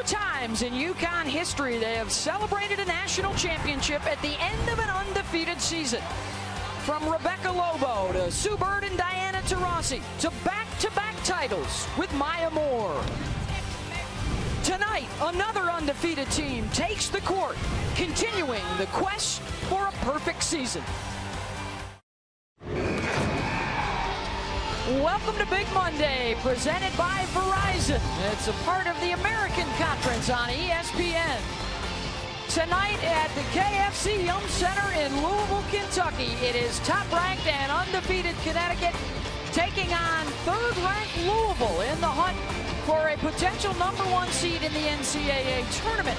times in UConn history they have celebrated a national championship at the end of an undefeated season. From Rebecca Lobo to Sue Bird and Diana Taurasi to back-to-back titles with Maya Moore. Tonight, another undefeated team takes the court, continuing the quest for a perfect season. Welcome to Big Monday, presented by Verizon. It's a part of the American Conference on ESPN. Tonight at the KFC Yum Center in Louisville, Kentucky, it is top-ranked and undefeated Connecticut taking on third-ranked Louisville in the hunt for a potential #1 seed in the NCAAA tournament.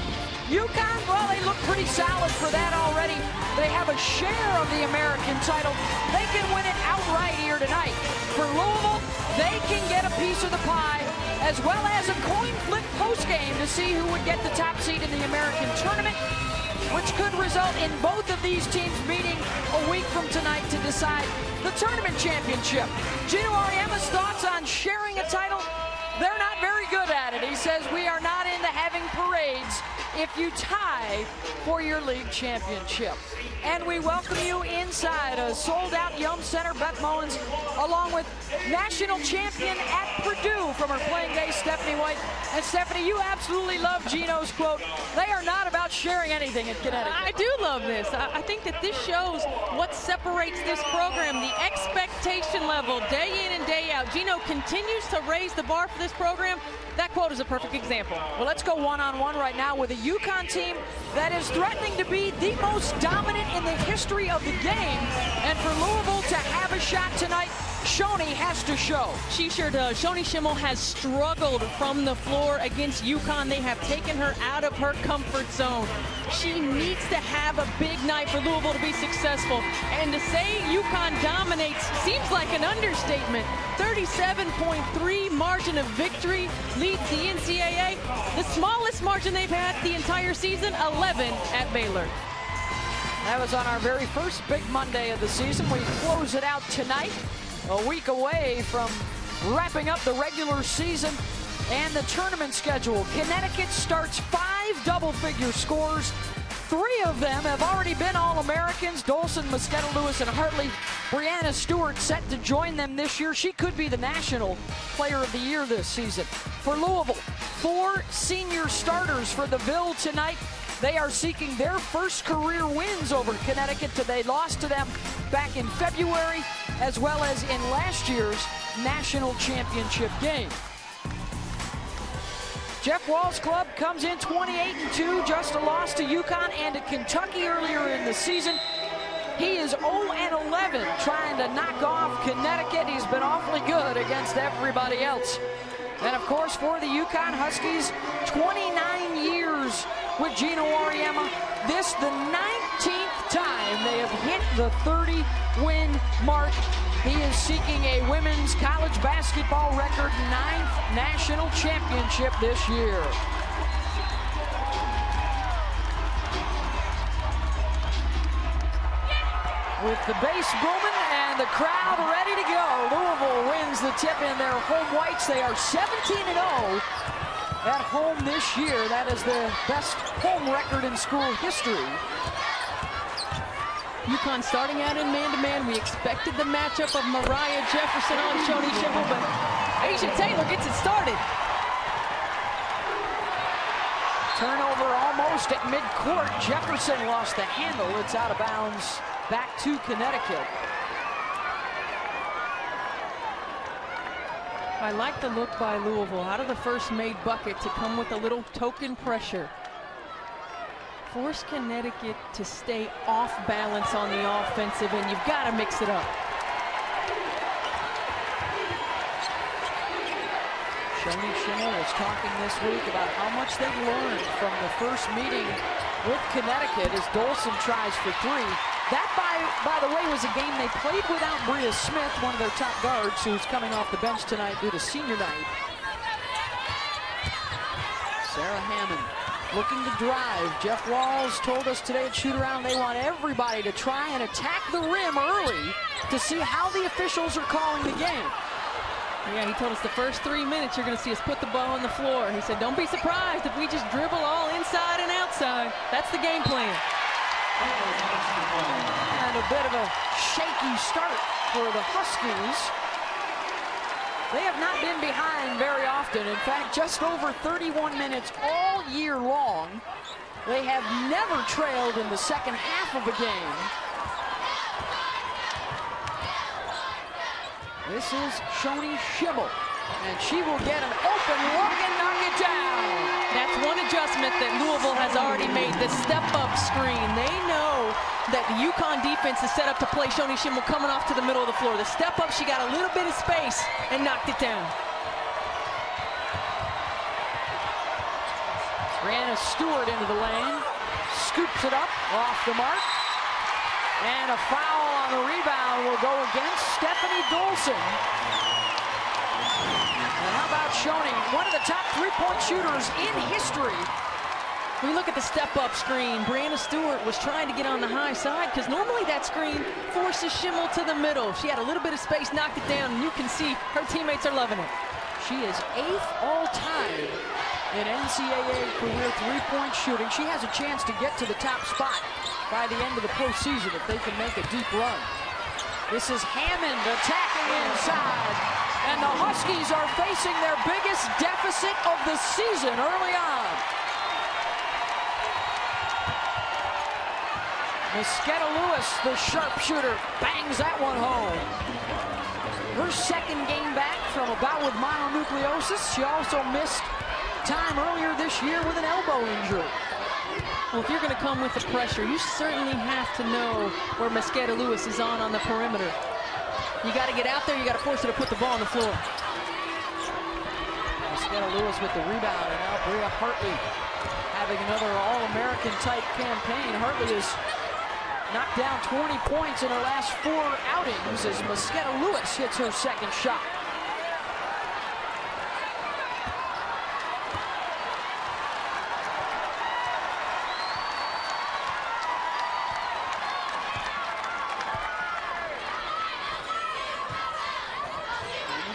UConn, well, they look pretty solid for that already. They have a share of the American title. They can win it outright here tonight. For Louisville, they can get a piece of the pie, as well as a coin flip postgame to see who would get the top seed in the American tournament, which could result in both of these teams meeting a week from tonight to decide the tournament championship. Gino Auriemma's thoughts on sharing a title? They're not very good at it. He says we are not into having parades if you tie for your league championship. And we welcome you inside a sold-out Yum Center. Beth Mowins, along with national champion at Purdue from her playing day, Stephanie White. And Stephanie, you absolutely love Gino's quote. They are not about sharing anything at Connecticut. I do love this. I think that this shows what separates this program, the expectation level day in and day out. Gino continues to raise the bar for this program. That quote is a perfect example. Well, let's go one-on-one right now with a UConn team that is threatening to be the most dominant in the history of the game. And for Louisville to have a shot tonight, Shoni has to show. She sure does. Shoni Schimmel has struggled from the floor against UConn. They have taken her out of her comfort zone. She needs to have a big night for Louisville to be successful. And to say UConn dominates seems like an understatement. 37.3 margin of victory leads the NCAA. The smallest margin they've had the entire season, 11 at Baylor. That was on our very first Big Monday of the season. We close it out tonight, a week away from wrapping up the regular season and the tournament schedule. Connecticut starts 5 double-figure scores. 3 of them have already been All-Americans. Dolson, Mosqueda, Lewis, and Hartley. Brianna Stewart set to join them this year. She could be the National Player of the Year this season. For Louisville, 4 senior starters for the Ville tonight. They are seeking their first career wins over Connecticut. They lost to them back in February, as well as in last year's national championship game. Jeff Wall's club comes in 28-2, just a loss to UConn and to Kentucky earlier in the season. He is 0-11 trying to knock off Connecticut. He's been awfully good against everybody else. And of course, for the UConn Huskies, 29 years with Gino Auriemma. This the 19th time they have hit the 30-win mark. He is seeking a women's college basketball record 9th national championship this year. With the bass booming and the crowd ready to go, Louisville wins the tip in their home whites. They are 17-0 at home this year. That is the best home record in school history. UConn starting out in man-to-man. We expected the matchup of Mariah Jefferson on Shoni Schimmel, but Asia Taylor gets it started. Turnover almost at midcourt. Jefferson lost the handle. It's out of bounds back to Connecticut. I like the look by Louisville out of the first made bucket to come with a little token pressure. Force Connecticut to stay off balance on the offensive end. You've got to mix it up. Shoni Schimmel was talking this week about how much they learned from the first meeting with Connecticut as Dolson tries for 3. That, by the way, was a game they played without Bria Smith, one of their top guards, who's coming off the bench tonight due to senior night. Sarah Hammond looking to drive. Jeff Walls told us today at shoot-around they want everybody to try and attack the rim early to see how the officials are calling the game. Yeah, he told us the first 3 minutes you're going to see us put the ball on the floor. He said, don't be surprised if we just dribble all inside and outside. That's the game plan. And a bit of a shaky start for the Huskies. They have not been behind very often. In fact, just over 31 minutes all year long. They have never trailed in the second half of a game. This is Shoni Schimmel, and she will get an open look and knock it down. That's one adjustment that Louisville has already made, the step-up screen. They know that the UConn defense is set up to play Shoni Schimmel coming off to the middle of the floor. The step-up, she got a little bit of space and knocked it down. Brianna Stewart into the lane, scoops it up off the mark. And a foul on the rebound will go against Stephanie Dolson. And how about Shoni, one of the top three-point shooters in history. We look at the step-up screen. Brianna Stewart was trying to get on the high side because normally that screen forces Schimmel to the middle. She had a little bit of space, knocked it down, and you can see her teammates are loving it. She is 8th all-time in NCAA career three-point shooting. She has a chance to get to the top spot by the end of the postseason if they can make a deep run. This is Hammond attacking inside, and the Huskies are facing their biggest deficit of the season early on. Mosqueda Lewis, the sharpshooter, bangs that one home. Her second game back from a bout with mononucleosis. She also missed time earlier this year with an elbow injury. Well, if you're going to come with the pressure, you certainly have to know where Mosqueda Lewis is on the perimeter. You got to get out there. You got to force her to put the ball on the floor. Mosqueda Lewis with the rebound, and now Bria Hartley having another All-American type campaign. Hartley has knocked down 20 points in her last 4 outings as Mosqueda Lewis hits her second shot.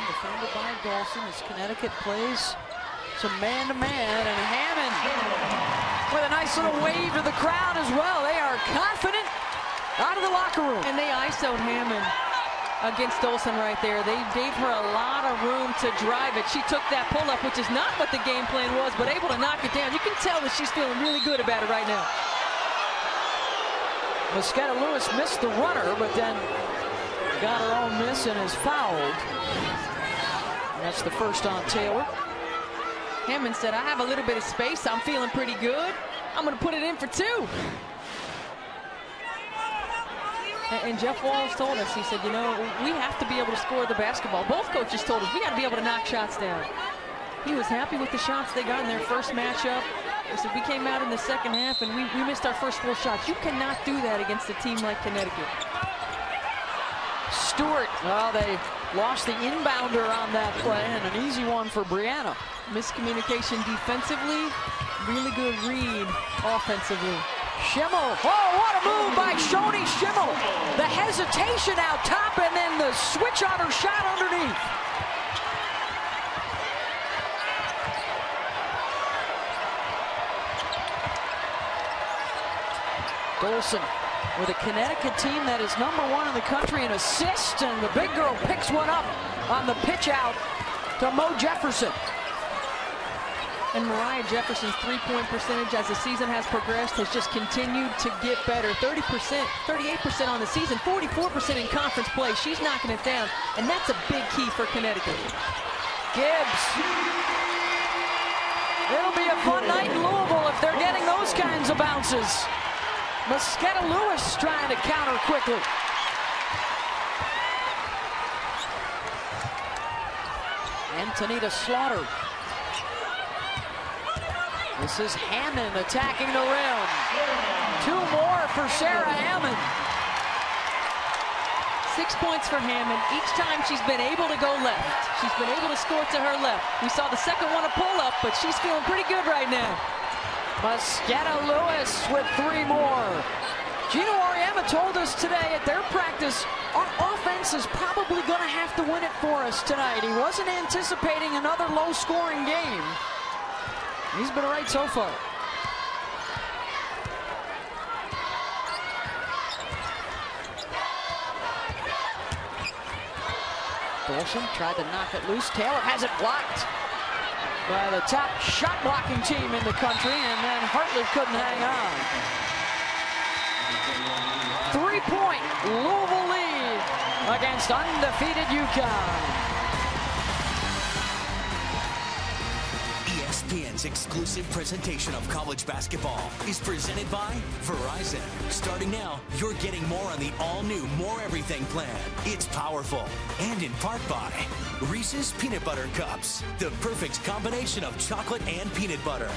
Defended by Dolson as Connecticut plays some man-to-man, and Hammond with a nice little wave to the crowd as well. They are confident out of the locker room. And they isoed Hammond against Dolson right there. They gave her a lot of room to drive it. She took that pull-up, which is not what the game plan was, but able to knock it down. You can tell that she's feeling really good about it right now. Mosqueda Lewis missed the runner, but then got her own miss and is fouled. And that's the first on Taylor. Hammond said, I have a little bit of space. I'm feeling pretty good. I'm going to put it in for 2. And Jeff Walls told us, he said, you know, we have to be able to score the basketball. Both coaches told us we got to be able to knock shots down. He was happy with the shots they got in their first matchup. He said, we came out in the second half and we missed our first 4 shots. You cannot do that against a team like Connecticut. Stewart, well, they lost the inbounder on that play, and an easy one for Brianna. Miscommunication defensively, really good read offensively. Schimmel, oh, what a move by Shoni Schimmel. The hesitation out top, and then the switch on her shot underneath. Dolson with a Connecticut team that is #1 in the country in assists, and the big girl picks one up on the pitch out to Mo Jefferson. And Mariah Jefferson's three-point percentage as the season has progressed has just continued to get better. 30%, 38% on the season, 44% in conference play. She's knocking it down, and that's a big key for Connecticut. Gibbs. It'll be a fun night in Louisville if they're getting those kinds of bounces. Mosqueda Lewis trying to counter quickly. Antonita Slaughter. This is Hammond attacking the rim. 2 more for Sarah Hammond. 6 points for Hammond. Each time she's been able to go left. She's been able to score to her left. We saw the second one a pull-up, but she's feeling pretty good right now. Mosqueda Lewis with 3 more. Gina Orietta Alabama told us today at their practice, our offense is probably going to have to win it for us tonight. He wasn't anticipating another low-scoring game. He's been right so far. Dolson tried to knock it loose. Taylor has it blocked by the top shot blocking team in the country, and then Hartley couldn't hang on. 3-point Louisville lead against undefeated UConn. ESPN's exclusive presentation of college basketball is presented by Verizon. Starting now, you're getting more on the all-new More Everything plan. It's powerful, and in part by Reese's Peanut Butter Cups, the perfect combination of chocolate and peanut butter.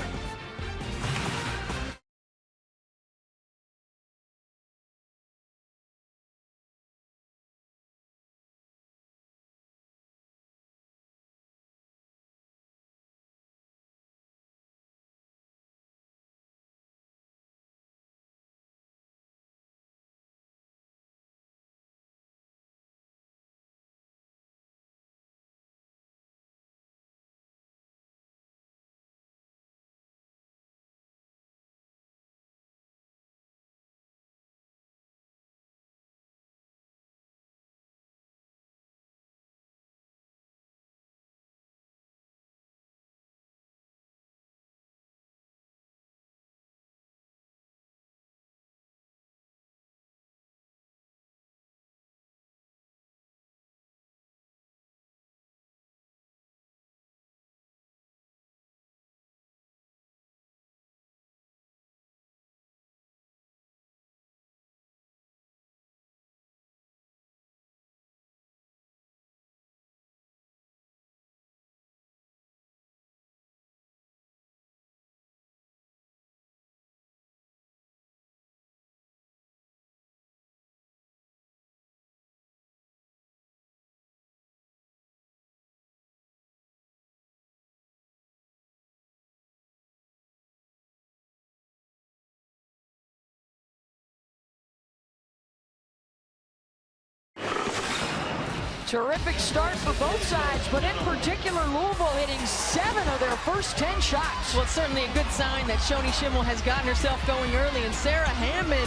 Terrific start for both sides, but in particular, Louisville hitting 7 of their first 10 shots. Well, it's certainly a good sign that Shoni Schimmel has gotten herself going early, and Sarah Hammond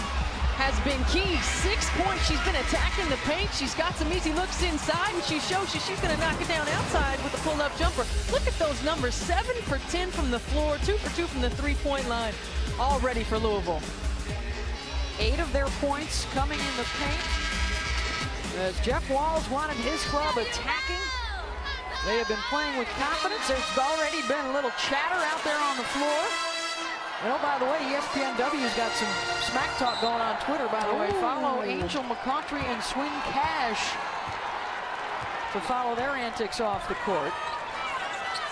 has been key. 6 points. She's been attacking the paint. She's got some easy looks inside, and she shows she's going to knock it down outside with a pull-up jumper. Look at those numbers. 7 for 10 from the floor, 2 for 2 from the three-point line. All ready for Louisville. 8 of their points coming in the paint, as Jeff Walls wanted his club attacking. They have been playing with confidence. There's already been a little chatter out there on the floor. And oh, by the way, ESPNW's got some smack talk going on Twitter, by the way. Follow Angel McCautry and Swin Cash to follow their antics off the court.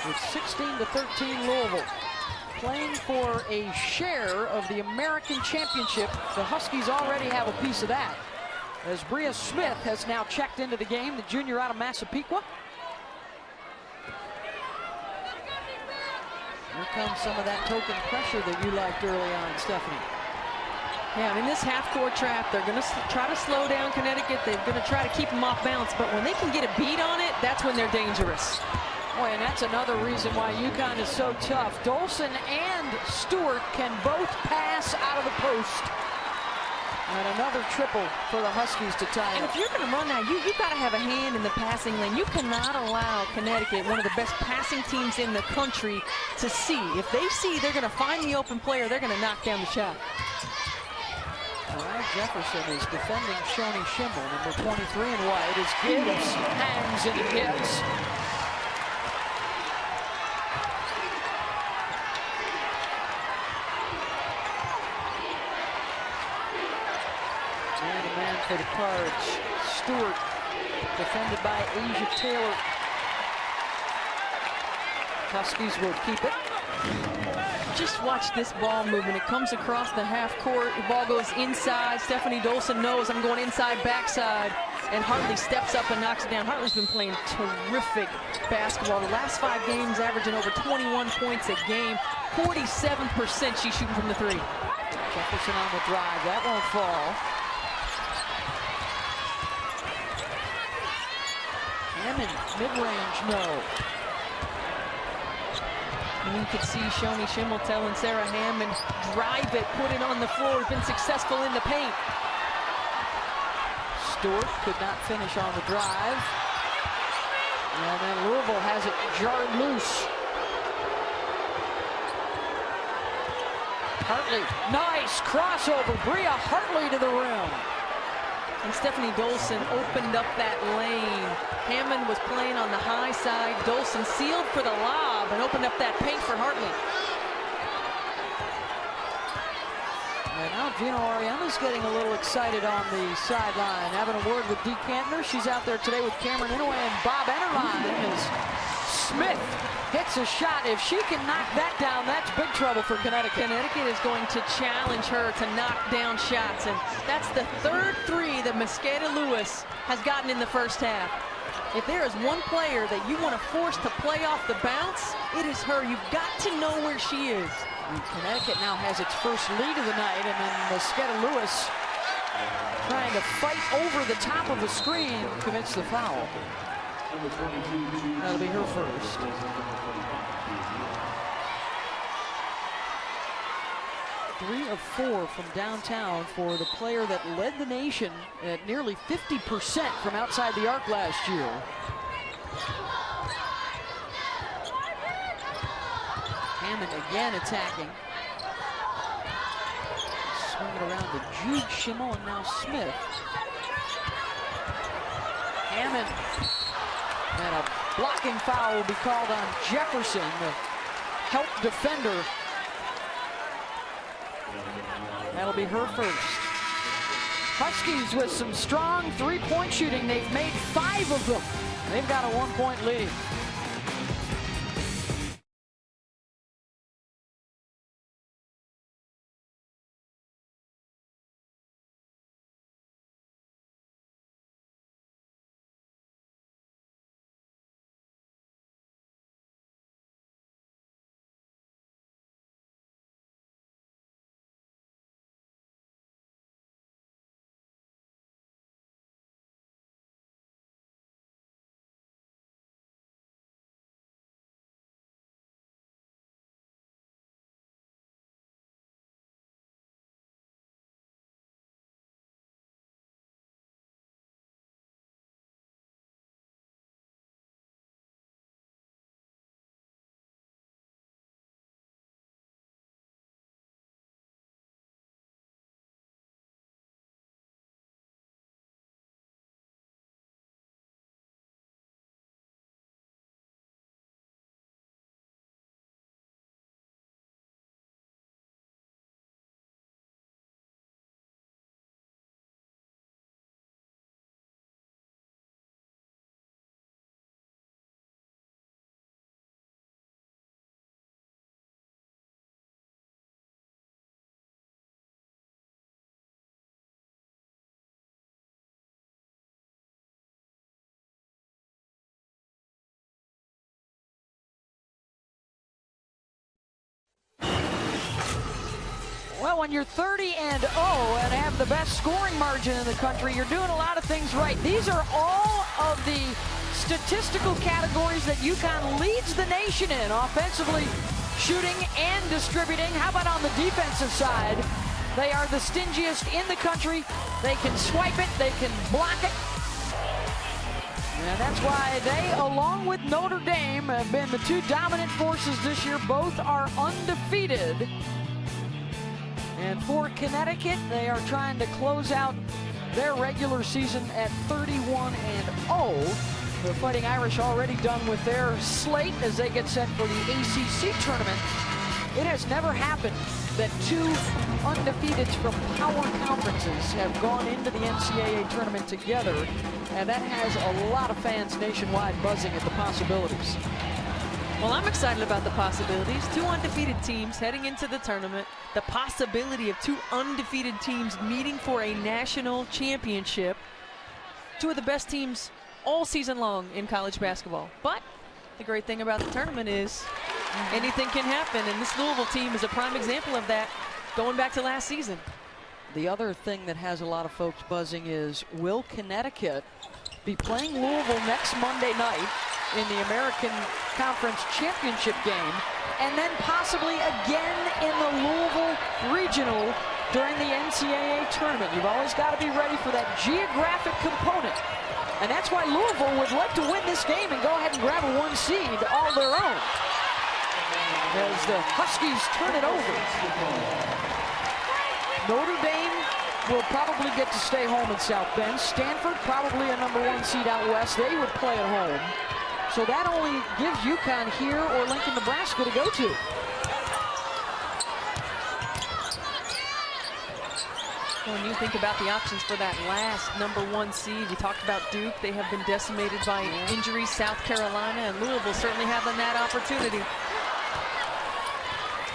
It's 16-13 Louisville, playing for a share of the American Championship. The Huskies already have a piece of that, as Bria Smith has now checked into the game, the junior out of Massapequa. Here comes some of that token pressure that you liked early on, Stephanie. Yeah, I mean, this half-court trap, they're going to try to slow down Connecticut. They're going to try to keep them off balance, but when they can get a beat on it, that's when they're dangerous. Boy, and that's another reason why UConn is so tough. Dolson and Stewart can both pass out of the post. And another triple for the Huskies to tie And up. if you're going to run that, you've got to have a hand in the passing lane. You cannot allow Connecticut, one of the best passing teams in the country, to see. If they see they're going to find the open player, they're going to knock down the shot. Well, Jefferson is defending Shoni Schimmel, number 23 in white, as Gibbs hangs and hits. Man for the Cards. Stewart, defended by Asia Taylor. Huskies will keep it. Just watch this ball movement. It comes across the half court. The ball goes inside. Stephanie Dolson knows I'm going inside, backside. And Hartley steps up and knocks it down. Hartley's been playing terrific basketball. The last 5 games averaging over 21 points a game. 47% she's shooting from the three. Jefferson on the drive. That won't fall. Hammond, mid-range, no. And you could see Shoni Schimmel telling Sarah Hammond, drive it, put it on the floor. Has been successful in the paint. Stewart could not finish on the drive. And then Louisville has it jarred loose. Hartley, nice crossover. Bria Hartley to the rim. And Stephanie Dolson opened up that lane. Hammond was playing on the high side. Dolson sealed for the lob and opened up that paint for Hartley. And now Gino Ariana's getting a little excited on the sideline, having a word with Dee Kantner. She's out there today with Cameron Inouye and Bob Enterline as Smith hits a shot. If she can knock that down, that's big trouble for Connecticut. Connecticut is going to challenge her to knock down shots, and that's the third three that Mosqueda Lewis has gotten in the first half. If there is one player that you want to force to play off the bounce, it is her. You've got to know where she is. And Connecticut now has its first lead of the night, and then Mosqueda Lewis trying to fight over the top of the screen commits the foul. That'll be her first. Three of 4 from downtown for the player that led the nation at nearly 50% from outside the arc last year. Hammond again attacking. Swing it around to Jude Schimmel and now Smith. Hammond. And a blocking foul will be called on Jefferson, the help defender. That'll be her first. Huskies with some strong three-point shooting. They've made 5 of them. They've got a 1-point lead. Well, when you're 30-0 and have the best scoring margin in the country, you're doing a lot of things right. These are all of the statistical categories that UConn leads the nation in, offensively, shooting, and distributing. How about on the defensive side? They are the stingiest in the country. They can swipe it, they can block it. And that's why they, along with Notre Dame, have been the 2 dominant forces this year. Both are undefeated. And for Connecticut, they are trying to close out their regular season at 31-0. The Fighting Irish already done with their slate as they get set for the ACC tournament. It has never happened that 2 undefeateds from power conferences have gone into the NCAA tournament together, and that has a lot of fans nationwide buzzing at the possibilities. Well, I'm excited about the possibilities. 2 undefeated teams heading into the tournament. The possibility of 2 undefeated teams meeting for a national championship. 2 of the best teams all season long in college basketball. But the great thing about the tournament is anything can happen, and this Louisville team is a prime example of that going back to last season. The other thing that has a lot of folks buzzing is, will Connecticut be playing Louisville next Monday night in the American Conference Championship game, and then possibly again in the Louisville Regional during the NCAAW tournament. You've always got to be ready for that geographic component. And that's why Louisville would like to win this game and go ahead and grab a 1 seed all their own, as the Huskies turn it over. Notre Dame will probably get to stay home in South Bend. Stanford, probably a #1 seed out west. They would play at home. So that only gives UConn here or Lincoln, Nebraska to go to. When you think about the options for that last #1 seed, we talked about Duke. They have been decimated by injuries. South Carolina and Louisville certainly having that opportunity.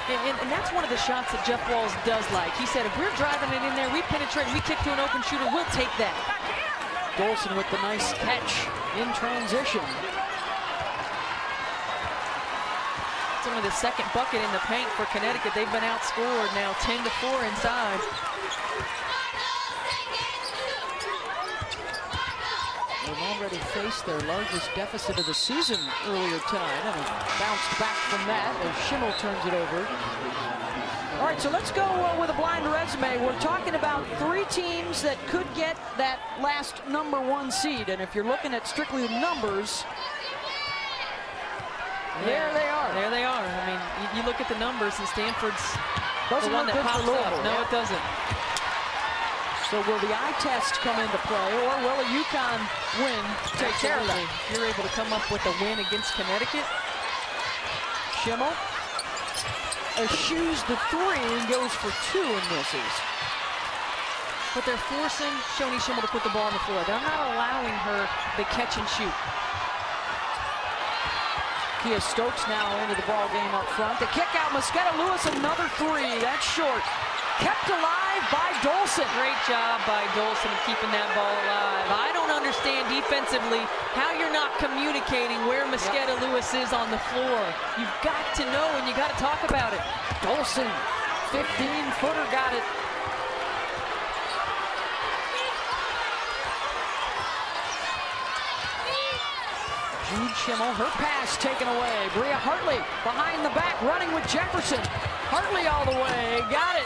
And that's one of the shots that Jeff Walz does like. He said, if we're driving it in there, we penetrate, we kick to an open shooter, we'll take that. Dolson with the nice catch in transition. It's only the second bucket in the paint for Connecticut. They've been outscored now 10-4 inside. They've already faced their largest deficit of the season earlier tonight and have bounced back from that as Schimmel turns it over. All right, so let's go with a blind resume. We're talking about 3 teams that could get that last #1 seed. And if you're looking at strictly the numbers, there they are. There they are. I mean, you look at the numbers, and Stanford's doesn't the one look that good pops for Louisville. up. No, it doesn't. So will the eye test come into play, or will a UConn win take care of that? If you're able to come up with a win against Connecticut. Schimmel eschews the 3 and goes for 2 and misses. But they're forcing Shoni Schimmel to put the ball on the floor. They're not allowing her the catch and shoot. Kia Stokes now into the ball game up front. The kick out, Mosqueda Lewis, another 3. That's short. Kept alive by Dolson. Great job by Dolson of keeping that ball alive. I don't understand defensively how you're not communicating where Mosqueda Lewis is on the floor. You've got to know and you got to talk about it. Dolson, 15-footer, got it. Jude Schimmel, her pass taken away. Bria Hartley behind the back, running with Jefferson. Hartley all the way, got it.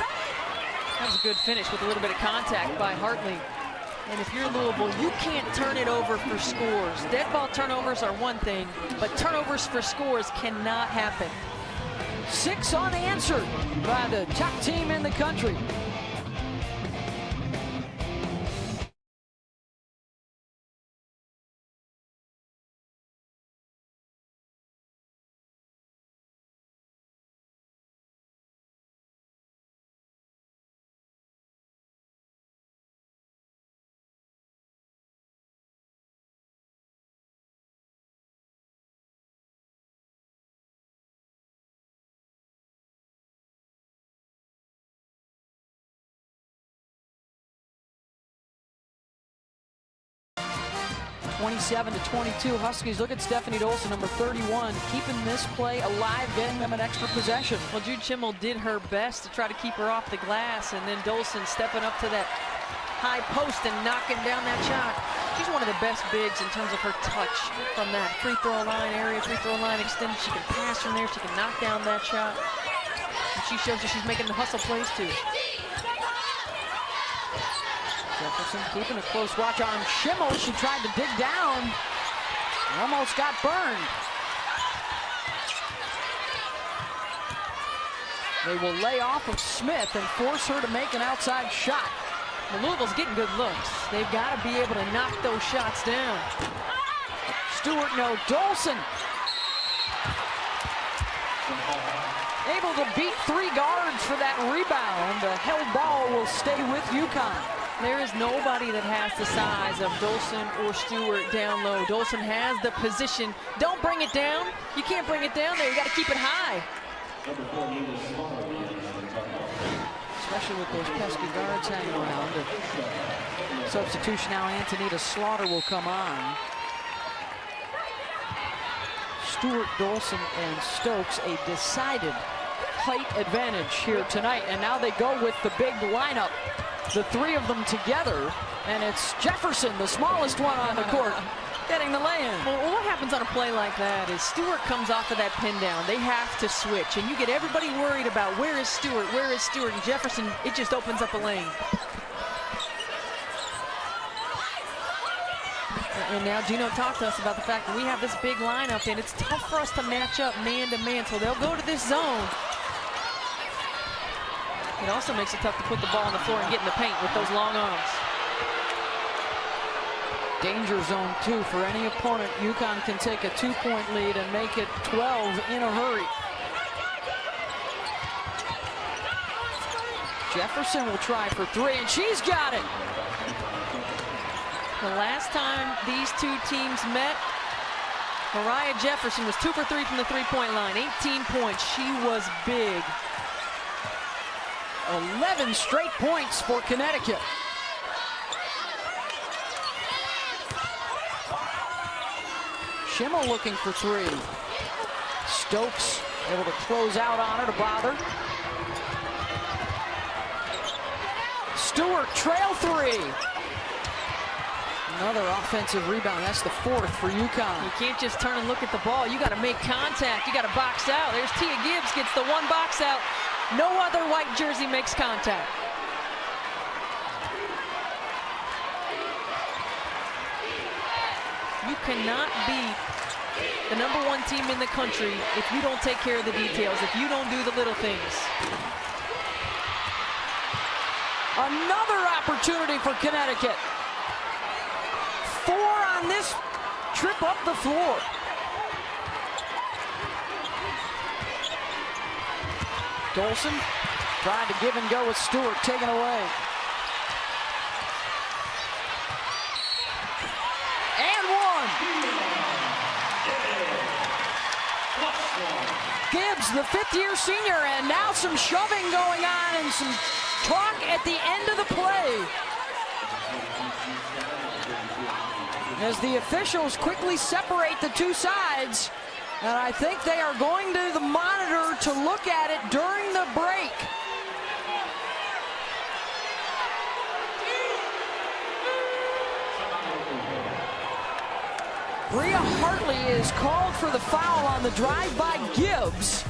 That was a good finish with a little bit of contact by Hartley. And if you're Louisville, you can't turn it over for scores. Dead ball turnovers are one thing, but turnovers for scores cannot happen. 6 unanswered by the top team in the country. (27-22). Huskies look at Stephanie Dolson, number 31, keeping this play alive, getting them an extra possession. Well, Jude Schimmel did her best to try to keep her off the glass, and then Dolson stepping up to that high post and knocking down that shot. She's one of the best bigs in terms of her touch from that free throw line area, free throw line extended. She can pass from there. She can knock down that shot. And she shows you she's making the hustle plays too. Jefferson keeping a close watch on Schimmel. She tried to dig down. Almost got burned. They will lay off of Smith and force her to make an outside shot. Well, Louisville's getting good looks. They've got to be able to knock those shots down. Stewart, no. Dolson able to beat 3 guards for that rebound. The held ball will stay with UConn. There is nobody that has the size of Dolson or Stewart down low. Dolson has the position. Don't bring it down. You can't bring it down there. You got to keep it high. Especially with those pesky guards hanging around. The substitution now, Antonita Slaughter will come on. Stewart, Dolson, and Stokes, a decided height advantage here tonight. And now they go with the big lineup. The 3 of them together And it's Jefferson, the smallest one on the court, getting the lay-in. Well, what happens on a play like that is Stewart comes off of that pin down. They have to switch, and you get everybody worried about where is Stewart, and Jefferson, it just opens up a lane. And now Gino talked to us about the fact that we have this big lineup, and it's tough for us to match up man-to-man, so they'll go to this zone. It also makes it tough to put the ball on the floor and get in the paint with those long arms. Danger zone 2 for any opponent. UConn can take a 2-point lead and make it 12 in a hurry. Jefferson will try for 3, and she's got it. The last time these two teams met, Mariah Jefferson was 2 for 3 from the three-point line, 18 points. She was big. 11 straight points for Connecticut. Schimmel looking for 3. Stokes able to close out on her to bother. Stewart trail 3. Another offensive rebound. That's the 4th for UConn. You can't just turn and look at the ball. You got to make contact. You got to box out. There's Tia Gibbs, gets the 1 box out. No other white jersey makes contact. You cannot beat the #1 team in the country if you don't take care of the details, if you don't do the little things. Another opportunity for Connecticut. 4 on this trip up the floor. Dolson tried to give and go with Stewart, taken away. And 1. Gibbs, the 5th-year senior, and now some shoving going on and some talk at the end of the play, as the officials quickly separate the two sides, and I think they are going to the monitor to look at it during the break. Bria Hartley is called for the foul on the drive by Gibbs.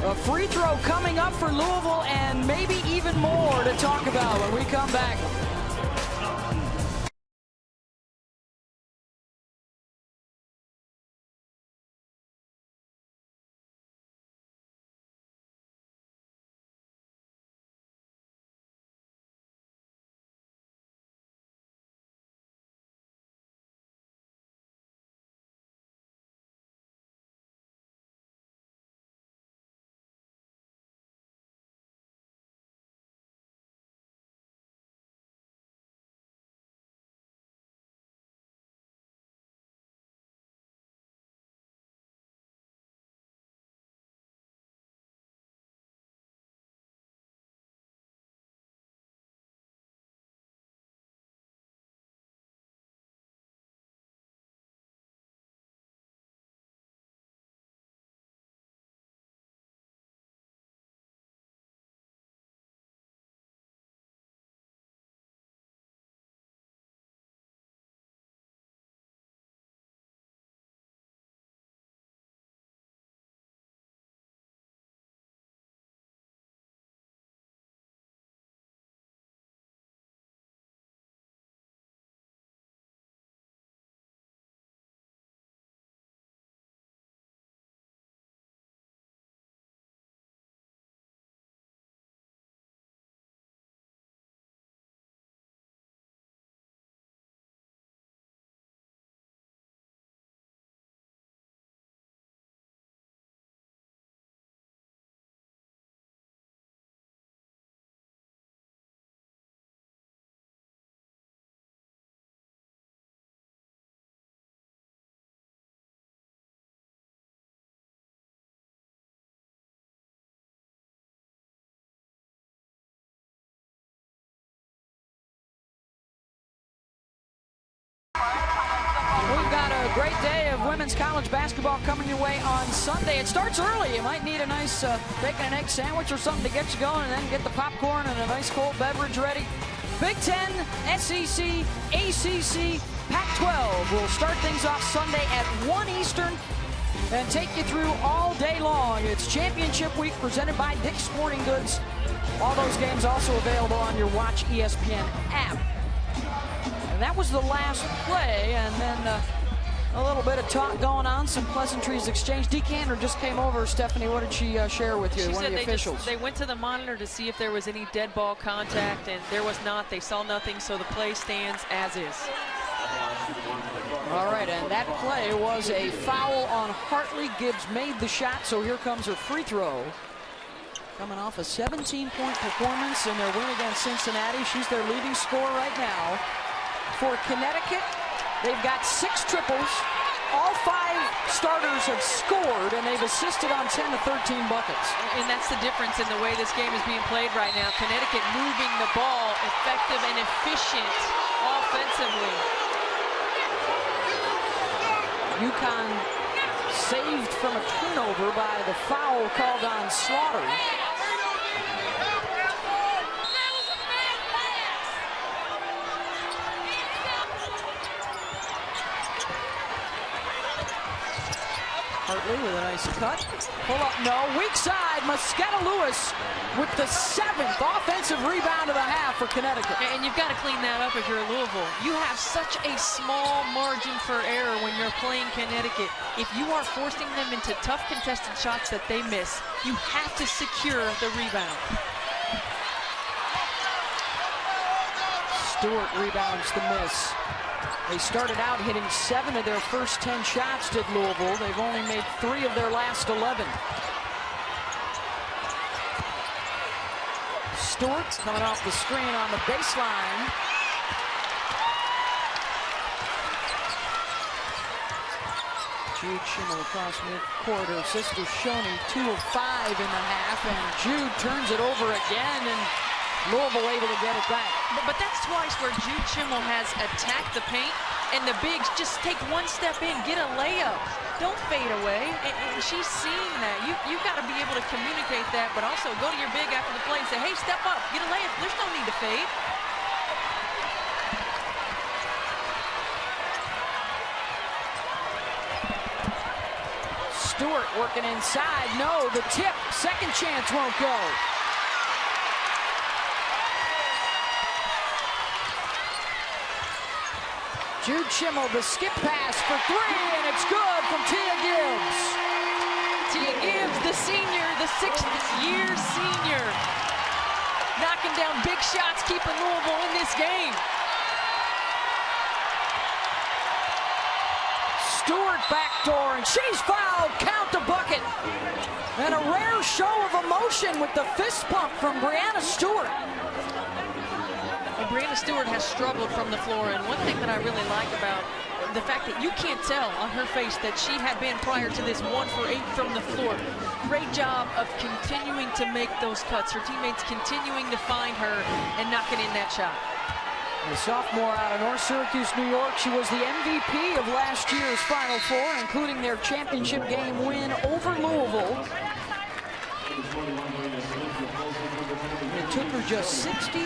A free throw coming up for Louisville, and maybe even more to talk about when we come back. women's college basketball coming your way on Sunday. It starts early. You might need a nice bacon and egg sandwich or something to get you going, and then get the popcorn and a nice cold beverage ready. Big Ten, SEC, ACC, Pac-12 will start things off Sunday at 1 Eastern and take you through all day long. It's championship week presented by Dick's Sporting Goods. All those games also available on your Watch ESPN app. And that was the last play, and then a little bit of talk going on, some pleasantries exchanged. Decander just came over. Stephanie, what did she share with you? She one said of the officials. they went to the monitor to see if there was any dead ball contact, and there was not. They saw nothing, so the play stands as is. All right, and that play was a foul on Hartley. Gibbs made the shot, so here comes her free throw. Coming off a 17-point performance in their win against Cincinnati. She's their leading scorer right now. For Connecticut, they've got 6 triples. All 5 starters have scored, and they've assisted on 10 to 13 buckets. And that's the difference in the way this game is being played right now. Connecticut moving the ball, effective and efficient offensively. UConn saved from a turnover by the foul called on Slaughter. Hartley with a nice cut. Pull up, no. Weak side, Mosqueda Lewis with the 7th offensive rebound of the half for Connecticut. And you've got to clean that up if you're Louisville. You have such a small margin for error when you're playing Connecticut. If you are forcing them into tough contested shots that they miss, you have to secure the rebound. Stewart rebounds the miss. They started out hitting 7 of their first 10 shots, did Louisville. They've only made 3 of their last 11. Stewart coming off the screen on the baseline. Jude Schimmel across midcourt. Her sister Shoney, 2 of 5 in the half, and Jude turns it over again, and Louisville able to get it back. But that's twice where Jude Schimmel has attacked the paint, and the bigs just take 1 step in, get a layup. Don't fade away, and she's seeing that. You've got to be able to communicate that, but also go to your big after the play and say, hey, step up, get a layup. There's no need to fade. Stewart working inside. No, the tip. Second chance won't go. Jude Schimmel, the skip pass for 3, and it's good from Tia Gibbs. Tia Gibbs, the senior, the 6th-year senior. Knocking down big shots, keeping Louisville in this game. Stewart backdoor, and she's fouled. Count the bucket. And a rare show of emotion with the fist pump from Breanna Stewart. And Breanna Stewart has struggled from the floor, and one thing that I really like about the fact that you can't tell on her face that she had been prior to this 1 for 8 from the floor. Great job of continuing to make those cuts. Her teammates continuing to find her and knocking in that shot. The sophomore out of North Syracuse, New York. She was the MVP of last year's Final Four, including their championship game win over Louisville. It took her just 63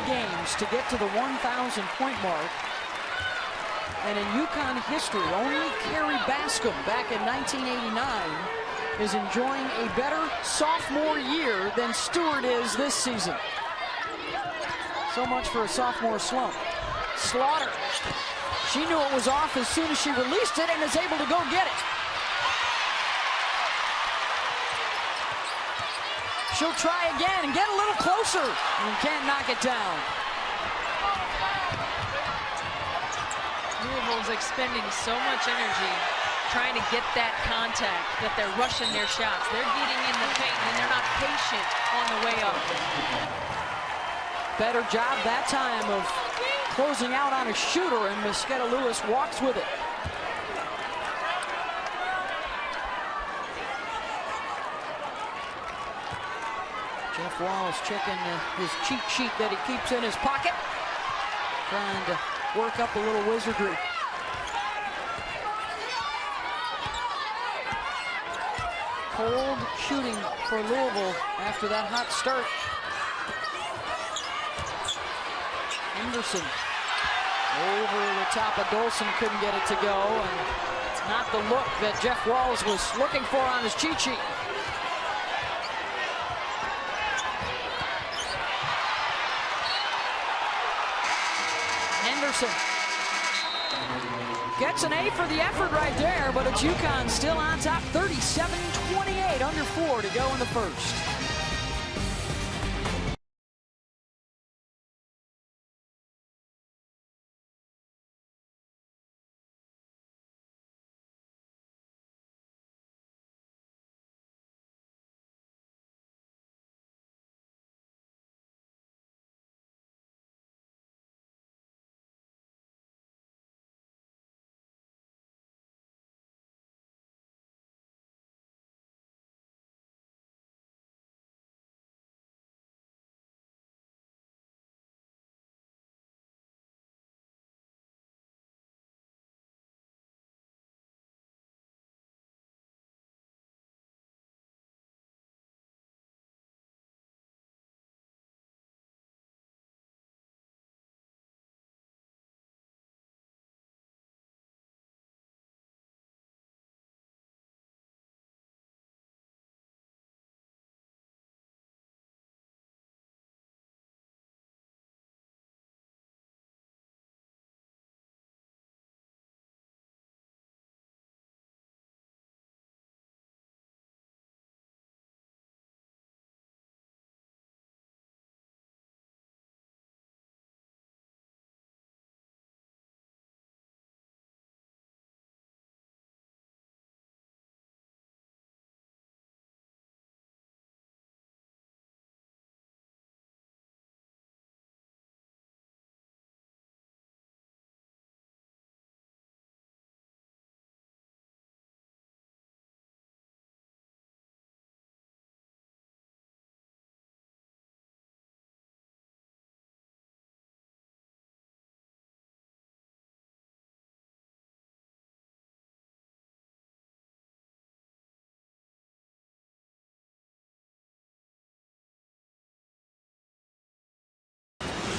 games to get to the 1,000-point mark. And in UConn history, only Carrie Bascom back in 1989 is enjoying a better sophomore year than Stewart is this season. So much for a sophomore slump. Slaughter. She knew it was off as soon as she released it and is able to go get it. She'll try again and get a little closer and can't knock it down. Louisville's expending so much energy trying to get that contact that they're rushing their shots. They're getting in the paint and they're not patient on the way up. Better job that time of closing out on a shooter, and Mosqueda Lewis walks with it. Jeff Wallace checking his cheat sheet that he keeps in his pocket. Trying to work up a little wizardry. Cold shooting for Louisville after that hot start. Henderson over the top of Dolson, couldn't get it to go, and it's not the look that Jeff Walz was looking for on his cheat sheet. Henderson gets an A for the effort right there, but it's UConn still on top, 37-28, under 4 to go in the first.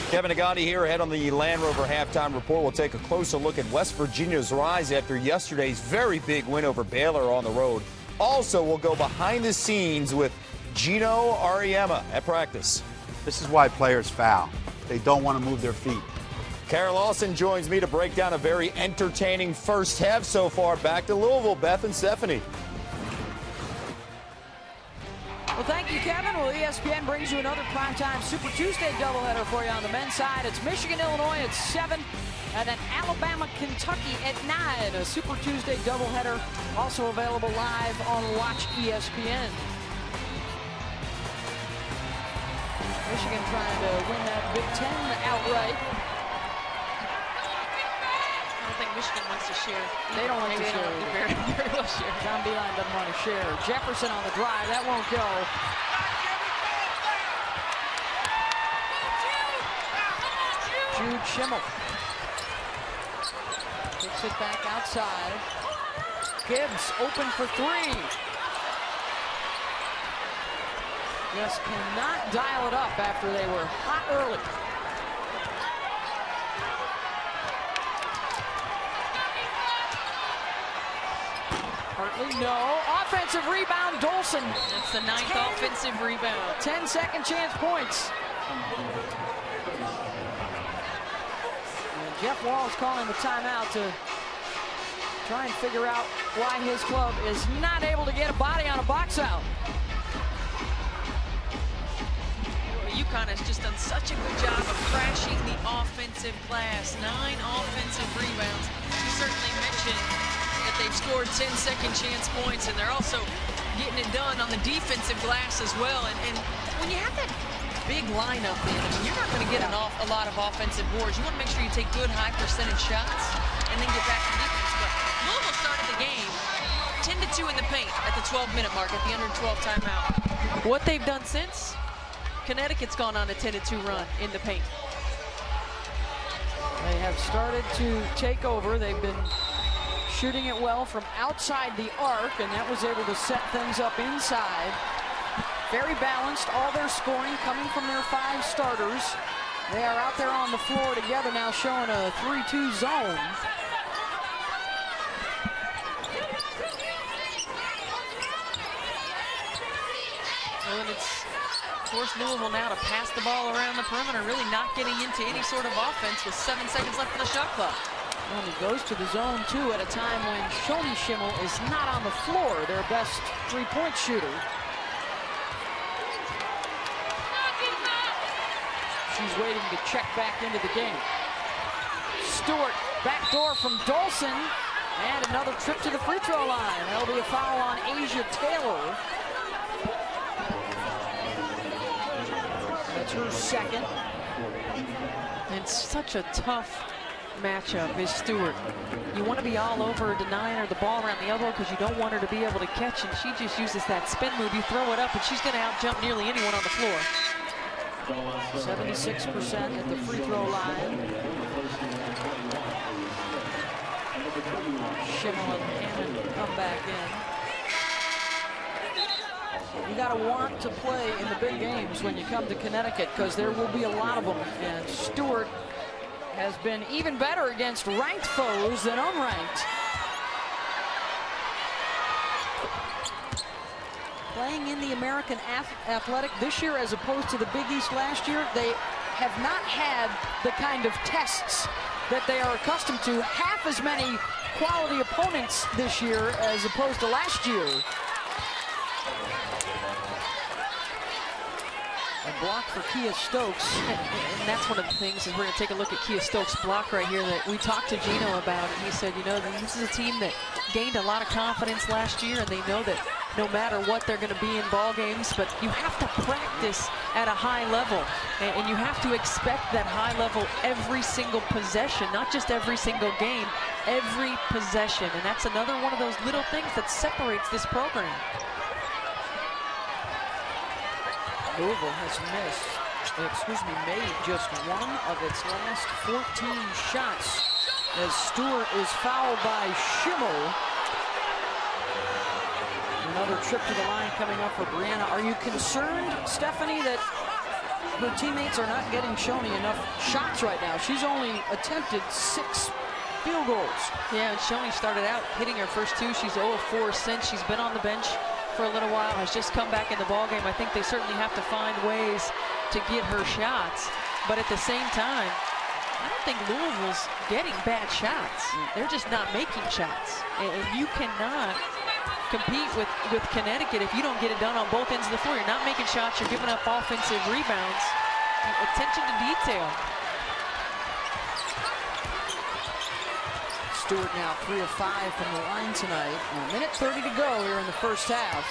Kevin Agati here ahead on the Land Rover halftime report. We'll take a closer look at West Virginia's rise after yesterday's very big win over Baylor on the road. Also, we'll go behind the scenes with Gino Auriemma at practice. This is why players foul. They don't want to move their feet. Karen Lawson joins me to break down a very entertaining first half so far. Back to Louisville, Beth and Stephanie. Well, thank you, Kevin. Well, ESPN brings you another primetime Super Tuesday doubleheader for you on the men's side. It's Michigan, Illinois at 7, and then Alabama, Kentucky at 9. A Super Tuesday doubleheader also available live on Watch ESPN. Michigan trying to win that Big Ten outright. I don't think Michigan wants to share. They don't want to share. Very well share. John Beilein doesn't want to share. Jefferson on the drive. That won't go. Jude Schimmel kicks it back outside. Gibbs open for 3. Just cannot dial it up after they were hot early. Hartley, no. Offensive rebound, Dolson. That's the 9th offensive rebound. 10 second chance points. And Jeff Walz calling the timeout to try and figure out why his club is not able to get a body on a box out. UConn has just done such a good job of crashing the offensive glass. 9 offensive rebounds. You certainly mentioned that they've scored 10 second chance points, and they're also getting it done on the defensive glass as well. And when you have that big lineup in, I mean, you're not going to get a lot of offensive boards. You want to make sure you take good high percentage shots and then get back to defense. But Louisville started the game 10-2 in the paint at the 12-minute mark at the under 12 timeout. What they've done since, Connecticut's gone on a 10-2 run in the paint. They have started to take over. They've been shooting it well from outside the arc, and that was able to set things up inside. Very balanced, all their scoring coming from their 5 starters. They are out there on the floor together now, showing a 3-2 zone. Well, and it's forced Louisville now to pass the ball around the perimeter, really not getting into any sort of offense with 7 seconds left in the shot clock. Well, he goes to the zone, too, at a time when Shoni Schimmel is not on the floor, their best 3-point shooter. She's waiting to check back into the game. Stewart, backdoor from Dolson, and another trip to the free throw line. That'll be a foul on Asia Taylor. That's her second. And such a tough matchup is Stewart. You want to be all over her, denying her the ball around the elbow because you don't want her to be able to catch, and she just uses that spin move. You throw it up, and she's going to out-jump nearly anyone on the floor. 76% at the free throw line. Schimmel and Hammond come back in. You got to want to play in the big games when you come to Connecticut, because there will be a lot of them. And Stewart has been even better against ranked foes than unranked. Playing in the American Athletic this year as opposed to the Big East last year, they have not had the kind of tests that they are accustomed to. Half as many quality opponents this year as opposed to last year. A block for Kia Stokes. And that's one of the things, is we're going to take a look at Kia Stokes' block right here that we talked to Gino about. And he said, you know, this is a team that gained a lot of confidence last year, and they know that no matter what, they're going to be in ball games, but you have to practice at a high level, and you have to expect that high level every single possession, not just every single game, every possession. And that's another one of those little things that separates this program. Louisville has made just one of its last 14 shots as Stewart is fouled by Schimmel. Another trip to the line coming up for Brianna. Are you concerned, Stephanie, that her teammates are not getting Shoni enough shots right now? She's only attempted 6 field goals. Yeah, and Shoni started out hitting her first 2. She's 0 of 4 since. She's been on the bench for a little while, has just come back in the ballgame. I think they certainly have to find ways to get her shots. But at the same time, I don't think Louisville's getting bad shots. They're just not making shots. And you cannot compete with Connecticut if you don't get it done on both ends of the floor. You're not making shots, you're giving up offensive rebounds. Attention to detail. Stewart now 3 of 5 from the line tonight. And a minute 30 to go here in the first half.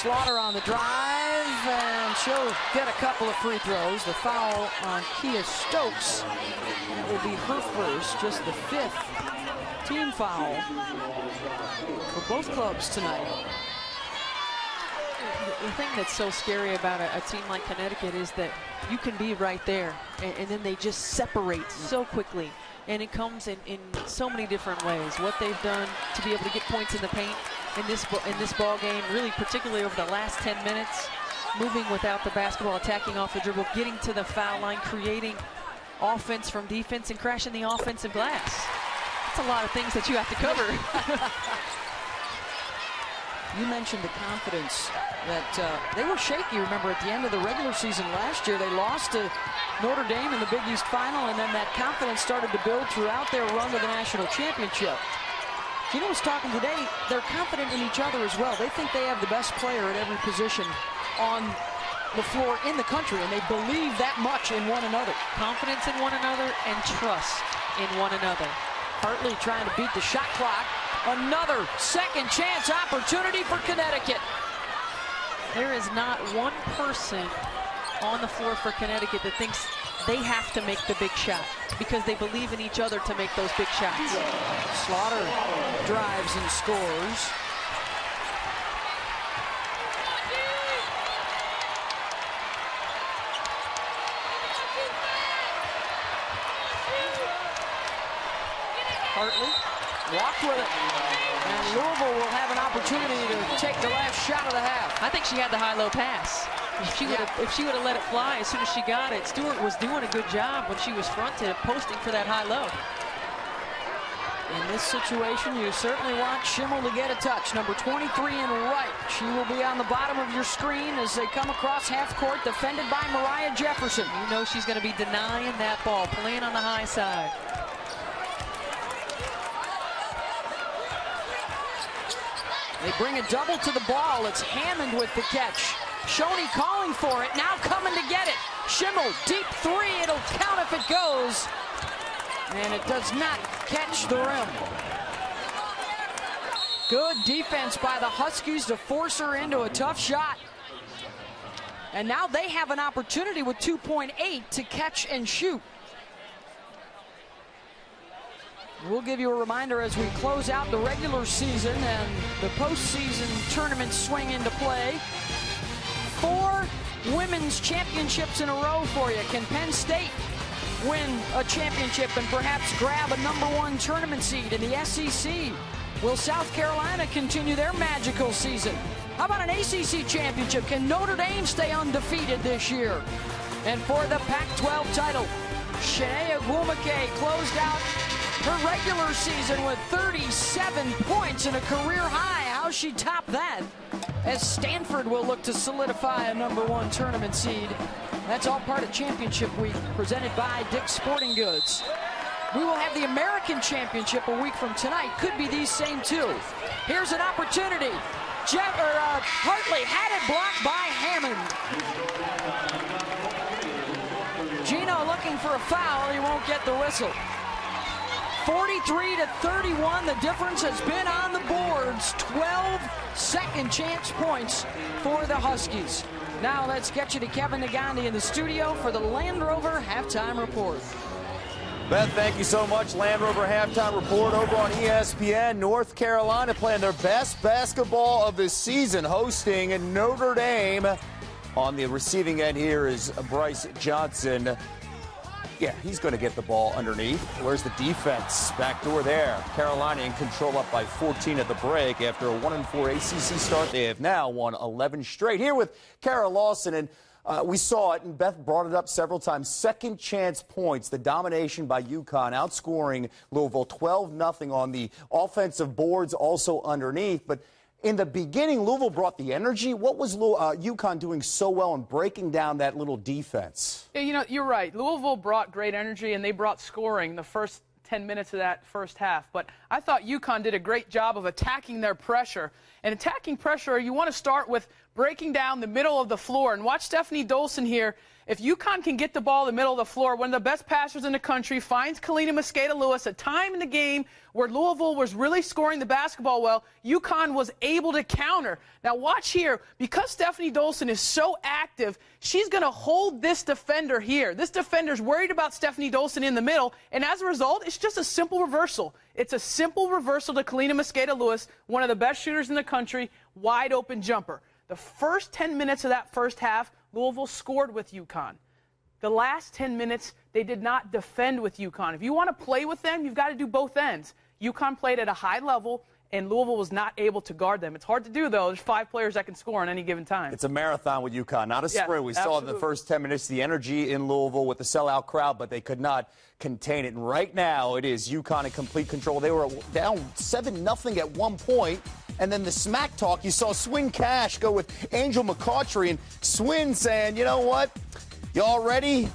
Slaughter on the drive, and she'll get a couple of free throws. The foul on Kia Stokes. That will be her first, just the 5th team foul for both clubs tonight. The thing that's so scary about a team like Connecticut is that you can be right there, and then they just separate so quickly. And it comes in so many different ways. What they've done to be able to get points in the paint in this ball game, really particularly over the last 10 minutes, moving without the basketball, attacking off the dribble, getting to the foul line, creating offense from defense, and crashing the offensive glass. That's a lot of things that you have to cover. You mentioned the confidence that they were shaky. Remember, at the end of the regular season last year, they lost to Notre Dame in the Big East Final, and then that confidence started to build throughout their run to the national championship. Gino was talking today, they're confident in each other as well. They think they have the best player at every position on the floor in the country, and they believe that much in one another. Confidence in one another and trust in one another. Hartley trying to beat the shot clock. Another second chance opportunity for Connecticut. There is not one person on the floor for Connecticut that thinks they have to make the big shot, because they believe in each other to make those big shots. Slaughter drives and scores. Hartley walked with it. And Louisville will have an opportunity to take the last shot of the half. I think she had the high-low pass. If she would have let it fly as soon as she got it, Stewart was doing a good job when she was fronted, posting for that high-low. In this situation, you certainly want Schimmel to get a touch. Number 23 in right. She will be on the bottom of your screen as they come across half court, defended by Mariah Jefferson. You know she's going to be denying that ball, playing on the high side. They bring a double to the ball. It's Hammond with the catch. Shoney calling for it, now coming to get it. Schimmel, deep three, it'll count if it goes. And it does not catch the rim. Good defense by the Huskies to force her into a tough shot. And now they have an opportunity with 2.8 to catch and shoot. We'll give you a reminder as we close out the regular season and the postseason tournaments swing into play. 4 women's championships in a row for you. Can Penn State win a championship and perhaps grab a #1 tournament seed in the SEC? Will South Carolina continue their magical season? How about an ACC championship? Can Notre Dame stay undefeated this year? And for the Pac-12 title, Shania Gwumake closed out her regular season with 37 points and a career high. How's she top that? As Stanford will look to solidify a #1 tournament seed. That's all part of Championship Week, presented by Dick's Sporting Goods. We will have the American Championship a week from tonight. Could be these same two. Here's an opportunity. Hartley had it blocked by Hammond. Gino looking for a foul. He won't get the whistle. 43-31, the difference has been on the boards. 12 second chance points for the Huskies. Now let's get you to Kevin Negandhi in the studio for the Land Rover Halftime Report. Beth, thank you so much. Land Rover Halftime Report over on ESPN. North Carolina playing their best basketball of the season, hosting Notre Dame. On the receiving end here is Bryce Johnson. Yeah, he's going to get the ball underneath. Where's the defense? Backdoor there. Carolina in control, up by 14 at the break. After a 1-4 ACC start, they have now won 11 straight. Here with Kara Lawson, and we saw it, and Beth brought it up several times. Second chance points, the domination by UConn, outscoring Louisville 12-0 on the offensive boards, also underneath. But in the beginning, Louisville brought the energy. What was UConn doing so well in breaking down that little defense? Yeah, you know, you're right. Louisville brought great energy, and they brought scoring the first 10 minutes of that first half. But I thought UConn did a great job of attacking their pressure. And attacking pressure, you want to start with breaking down the middle of the floor. And watch Stephanie Dolson here. If UConn can get the ball in the middle of the floor, one of the best passers in the country, finds Kalina Mosqueda-Lewis, a time in the game where Louisville was really scoring the basketball well, UConn was able to counter. Now watch here, because Stephanie Dolson is so active, she's going to hold this defender here. This defender's worried about Stephanie Dolson in the middle, and as a result, it's just a simple reversal. It's a simple reversal to Kalina Mosqueda-Lewis, one of the best shooters in the country, wide open jumper. The first 10 minutes of that first half, Louisville scored with UConn. The last 10 minutes, they did not defend with UConn. If you want to play with them, you've got to do both ends. UConn played at a high level, and Louisville was not able to guard them. It's hard to do, though. There's 5 players that can score on any given time. It's a marathon with UConn, not a sprint. We saw in the first 10 minutes the energy in Louisville with the sellout crowd, but they could not contain it. And right now, it is UConn in complete control. They were down 7-0 at one point. And then the smack talk, you saw Swin Cash go with Angel McCautry, and Swin saying, you know what, y'all ready?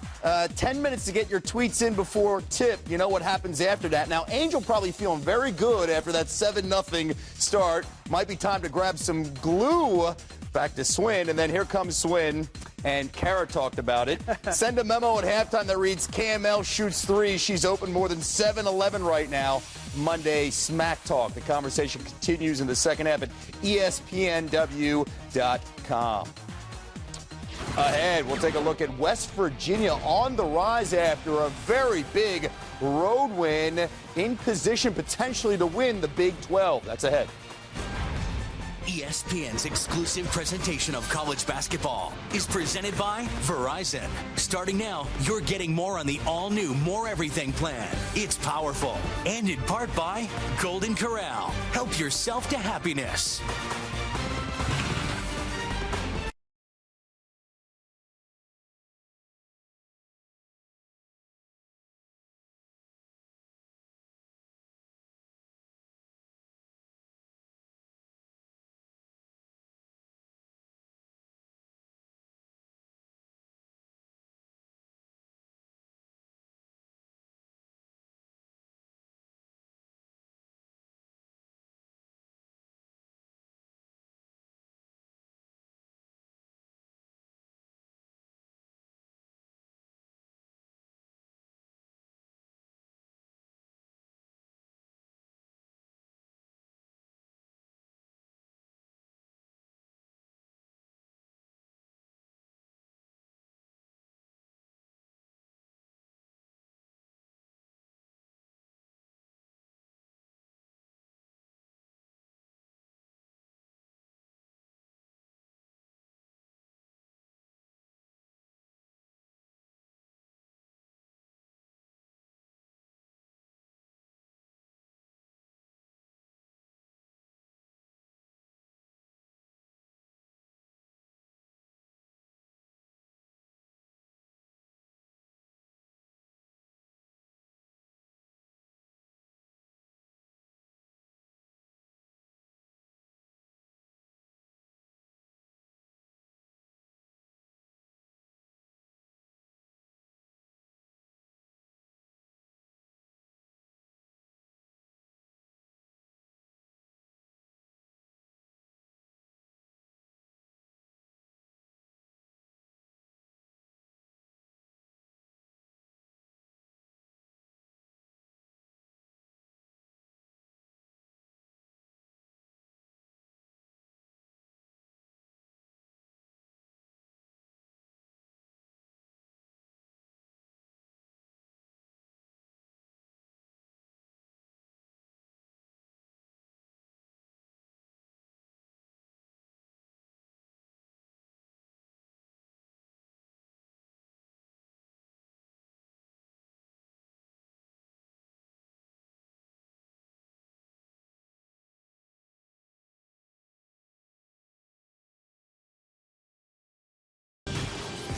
10 minutes to get your tweets in before tip. You know what happens after that. Now, Angel probably feeling very good after that 7-0 start. Might be time to grab some glue. Back to Swin, and then here comes Swin, and Kara talked about it. Send a memo at halftime that reads, KML shoots 3. She's open more than 7-11 right now. Monday Smack Talk. The conversation continues in the second half at ESPNW.com. Ahead, we'll take a look at West Virginia on the rise after a very big road win, in position potentially to win the Big 12. That's ahead. ESPN's exclusive presentation of college basketball is presented by Verizon. Starting now, you're getting more on the all-new More Everything plan. It's powerful, and in part by Golden Corral. Help yourself to happiness.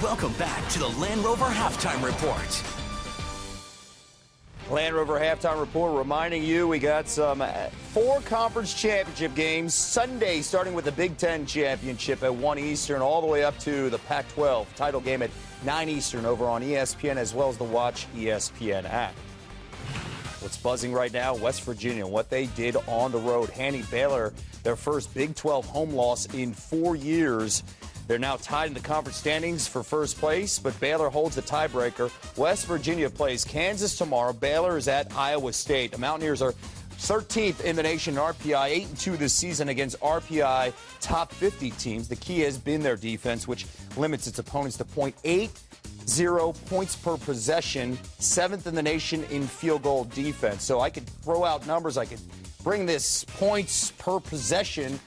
Welcome back to the Land Rover Halftime Report. Land Rover Halftime Report reminding you we got some 4 conference championship games Sunday, starting with the Big Ten championship at 1 Eastern, all the way up to the Pac-12 title game at 9 Eastern over on ESPN, as well as the Watch ESPN app. What's buzzing right now, West Virginia, what they did on the road. handing Baylor their first Big 12 home loss in 4 years. They're now tied in the conference standings for first place, but Baylor holds the tiebreaker. West Virginia plays Kansas tomorrow. Baylor is at Iowa State. The Mountaineers are 13th in the nation in RPI, 8-2 this season against RPI top 50 teams. The key has been their defense, which limits its opponents to .80 points per possession, 7th in the nation in field goal defense. So I could throw out numbers. I could bring this points per possession.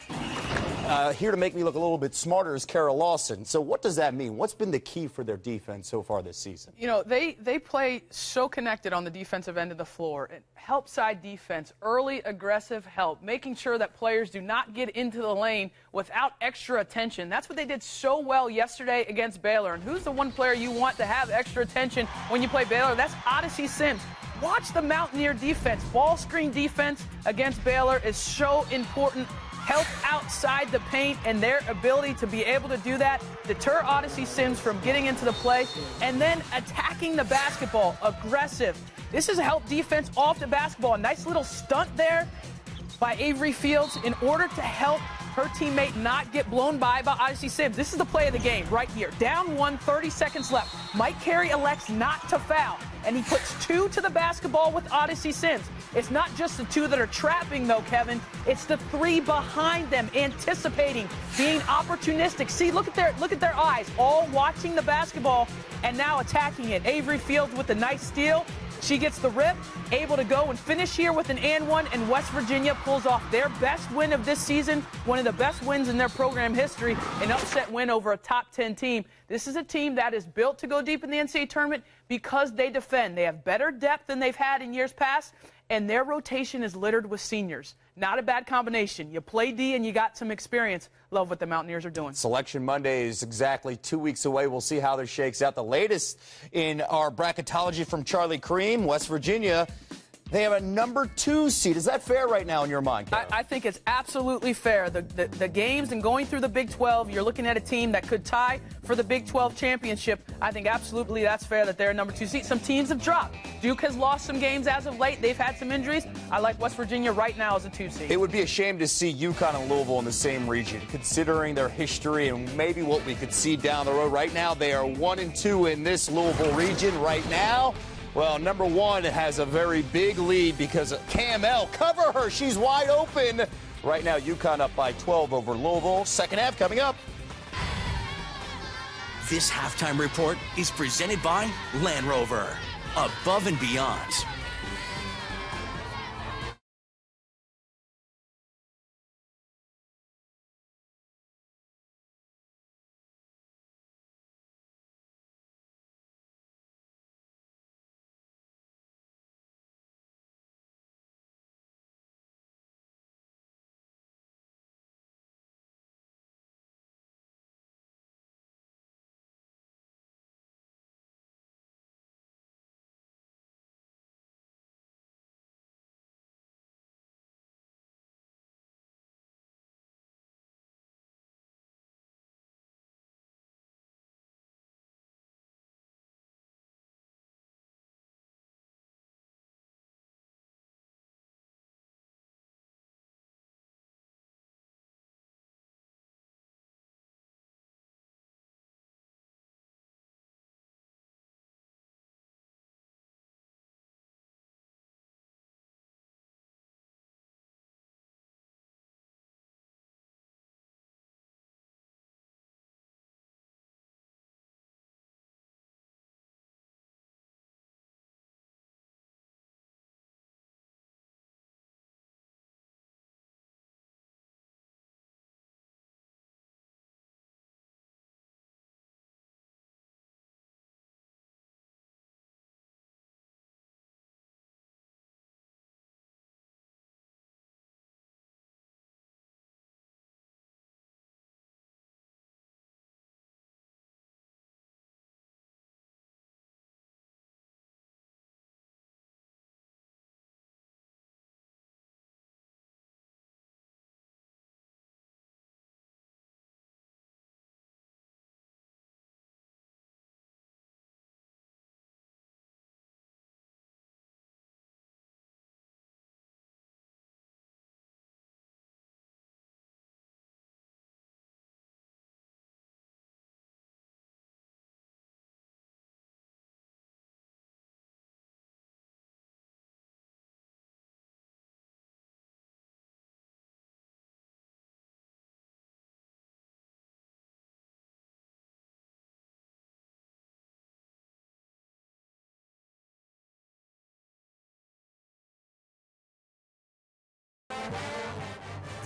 Here to make me look a little bit smarter is Kara Lawson. So what does that mean? What's been the key for their defense so far this season? You know, they play so connected on the defensive end of the floor. Help side defense, early aggressive help, making sure that players do not get into the lane without extra attention. That's what they did so well yesterday against Baylor. And who's the one player you want to have extra attention when you play Baylor? That's Odyssey Sims. Watch the Mountaineer defense. Ball screen defense against Baylor is so important. Help outside the paint, and their ability to be able to do that, deter Odyssey Sims from getting into the play, and then attacking the basketball, aggressive. This is a help defense off the basketball. A nice little stunt there by Avery Fields in order to help her teammate not get blown by Odyssey Sims. This is the play of the game right here. Down 1, 30 seconds left. Mike Carey elects not to foul, and he puts 2 to the basketball with Odyssey Sims. It's not just the 2 that are trapping, though, Kevin. It's the 3 behind them, anticipating, being opportunistic. See, look at their eyes, all watching the basketball and now attacking it. Avery Fields with a nice steal. She gets the rip, able to go and finish here with an and one, and West Virginia pulls off their best win of this season, one of the best wins in their program history, an upset win over a top 10 team. This is a team that is built to go deep in the NCAA tournament because they defend. They have better depth than they've had in years past, and their rotation is littered with seniors. Not a bad combination. You play D and you got some experience. Love what the Mountaineers are doing. Selection Monday is exactly 2 weeks away. We'll see how this shakes out. The latest in our bracketology from Charlie Cream, West Virginia. They have a number 2 seed. Is that fair right now in your mind, Kara? I think it's absolutely fair. The games and going through the Big 12, you're looking at a team that could tie for the Big 12 championship. I think absolutely that's fair that they're a number 2 seed. Some teams have dropped. Duke has lost some games as of late. They've had some injuries. I like West Virginia right now as a 2 seed. It would be a shame to see UConn and Louisville in the same region, considering their history and maybe what we could see down the road. Right now, they are 1-2 in this Louisville region right now. Well, number 1 has a very big lead because Cam L, cover her. She's wide open. Right now, UConn up by 12 over Louisville. Second half coming up. This halftime report is presented by Land Rover. Above and beyond.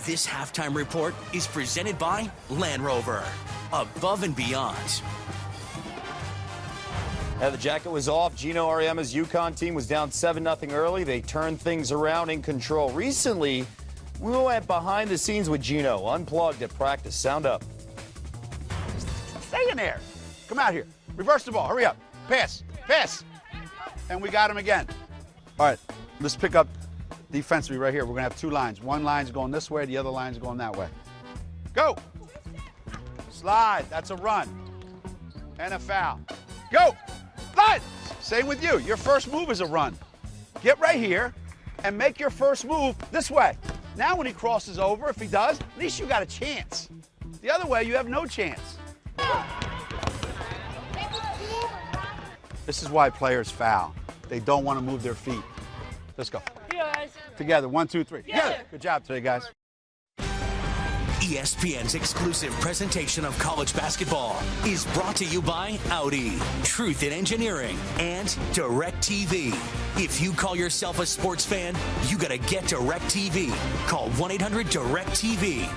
This halftime report is presented by Land Rover. Above and beyond. Now the jacket was off. Gino Auriemma's UConn team was down 7-0 early. They turned things around in control. Recently, we went behind the scenes with Gino, unplugged at practice. Sound up. Stay in there. Come out here. Reverse the ball. Hurry up. Pass. Pass. And we got him again. All right, let's pick up defensively right here. We're going to have 2 lines. One line's going this way, the other line's going that way. Go. Slide. That's a run. And a foul. Go. Slide. Same with you. Your first move is a run. Get right here and make your first move this way. Now when he crosses over, if he does, at least you got a chance. The other way, you have no chance. This is why players foul. They don't want to move their feet. Let's go. Yeah, guys. Together, 1, 2, 3. Yeah. Good job today, guys. ESPN's exclusive presentation of college basketball is brought to you by Audi, Truth in Engineering, and DirecTV. If you call yourself a sports fan, you gotta get DirecTV. Call 1-800-DirecTV.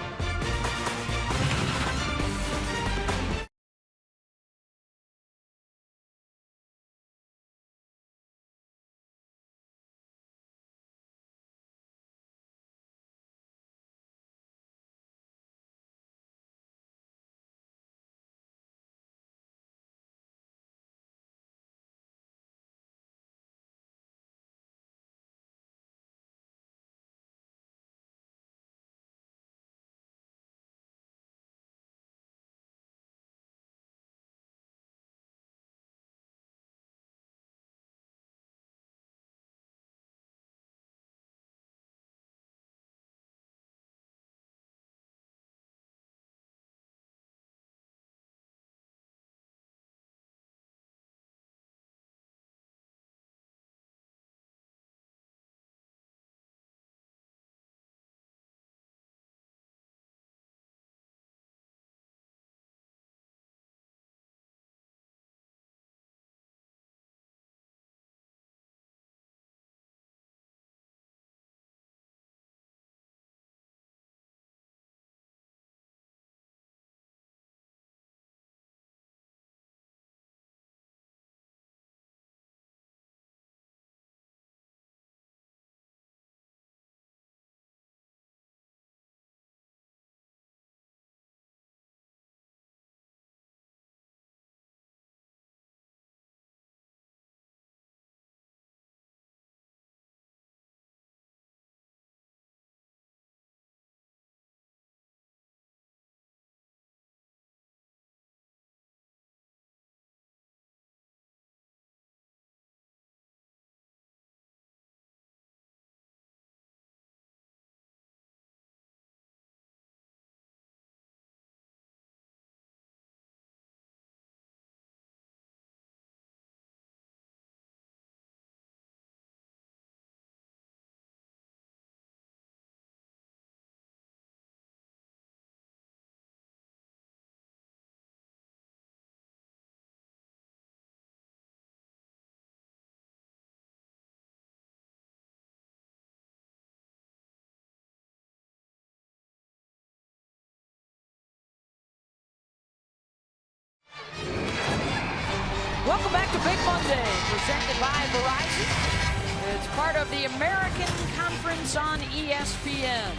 Welcome back to Big Monday, presented by Verizon. It's part of the American Conference on ESPN.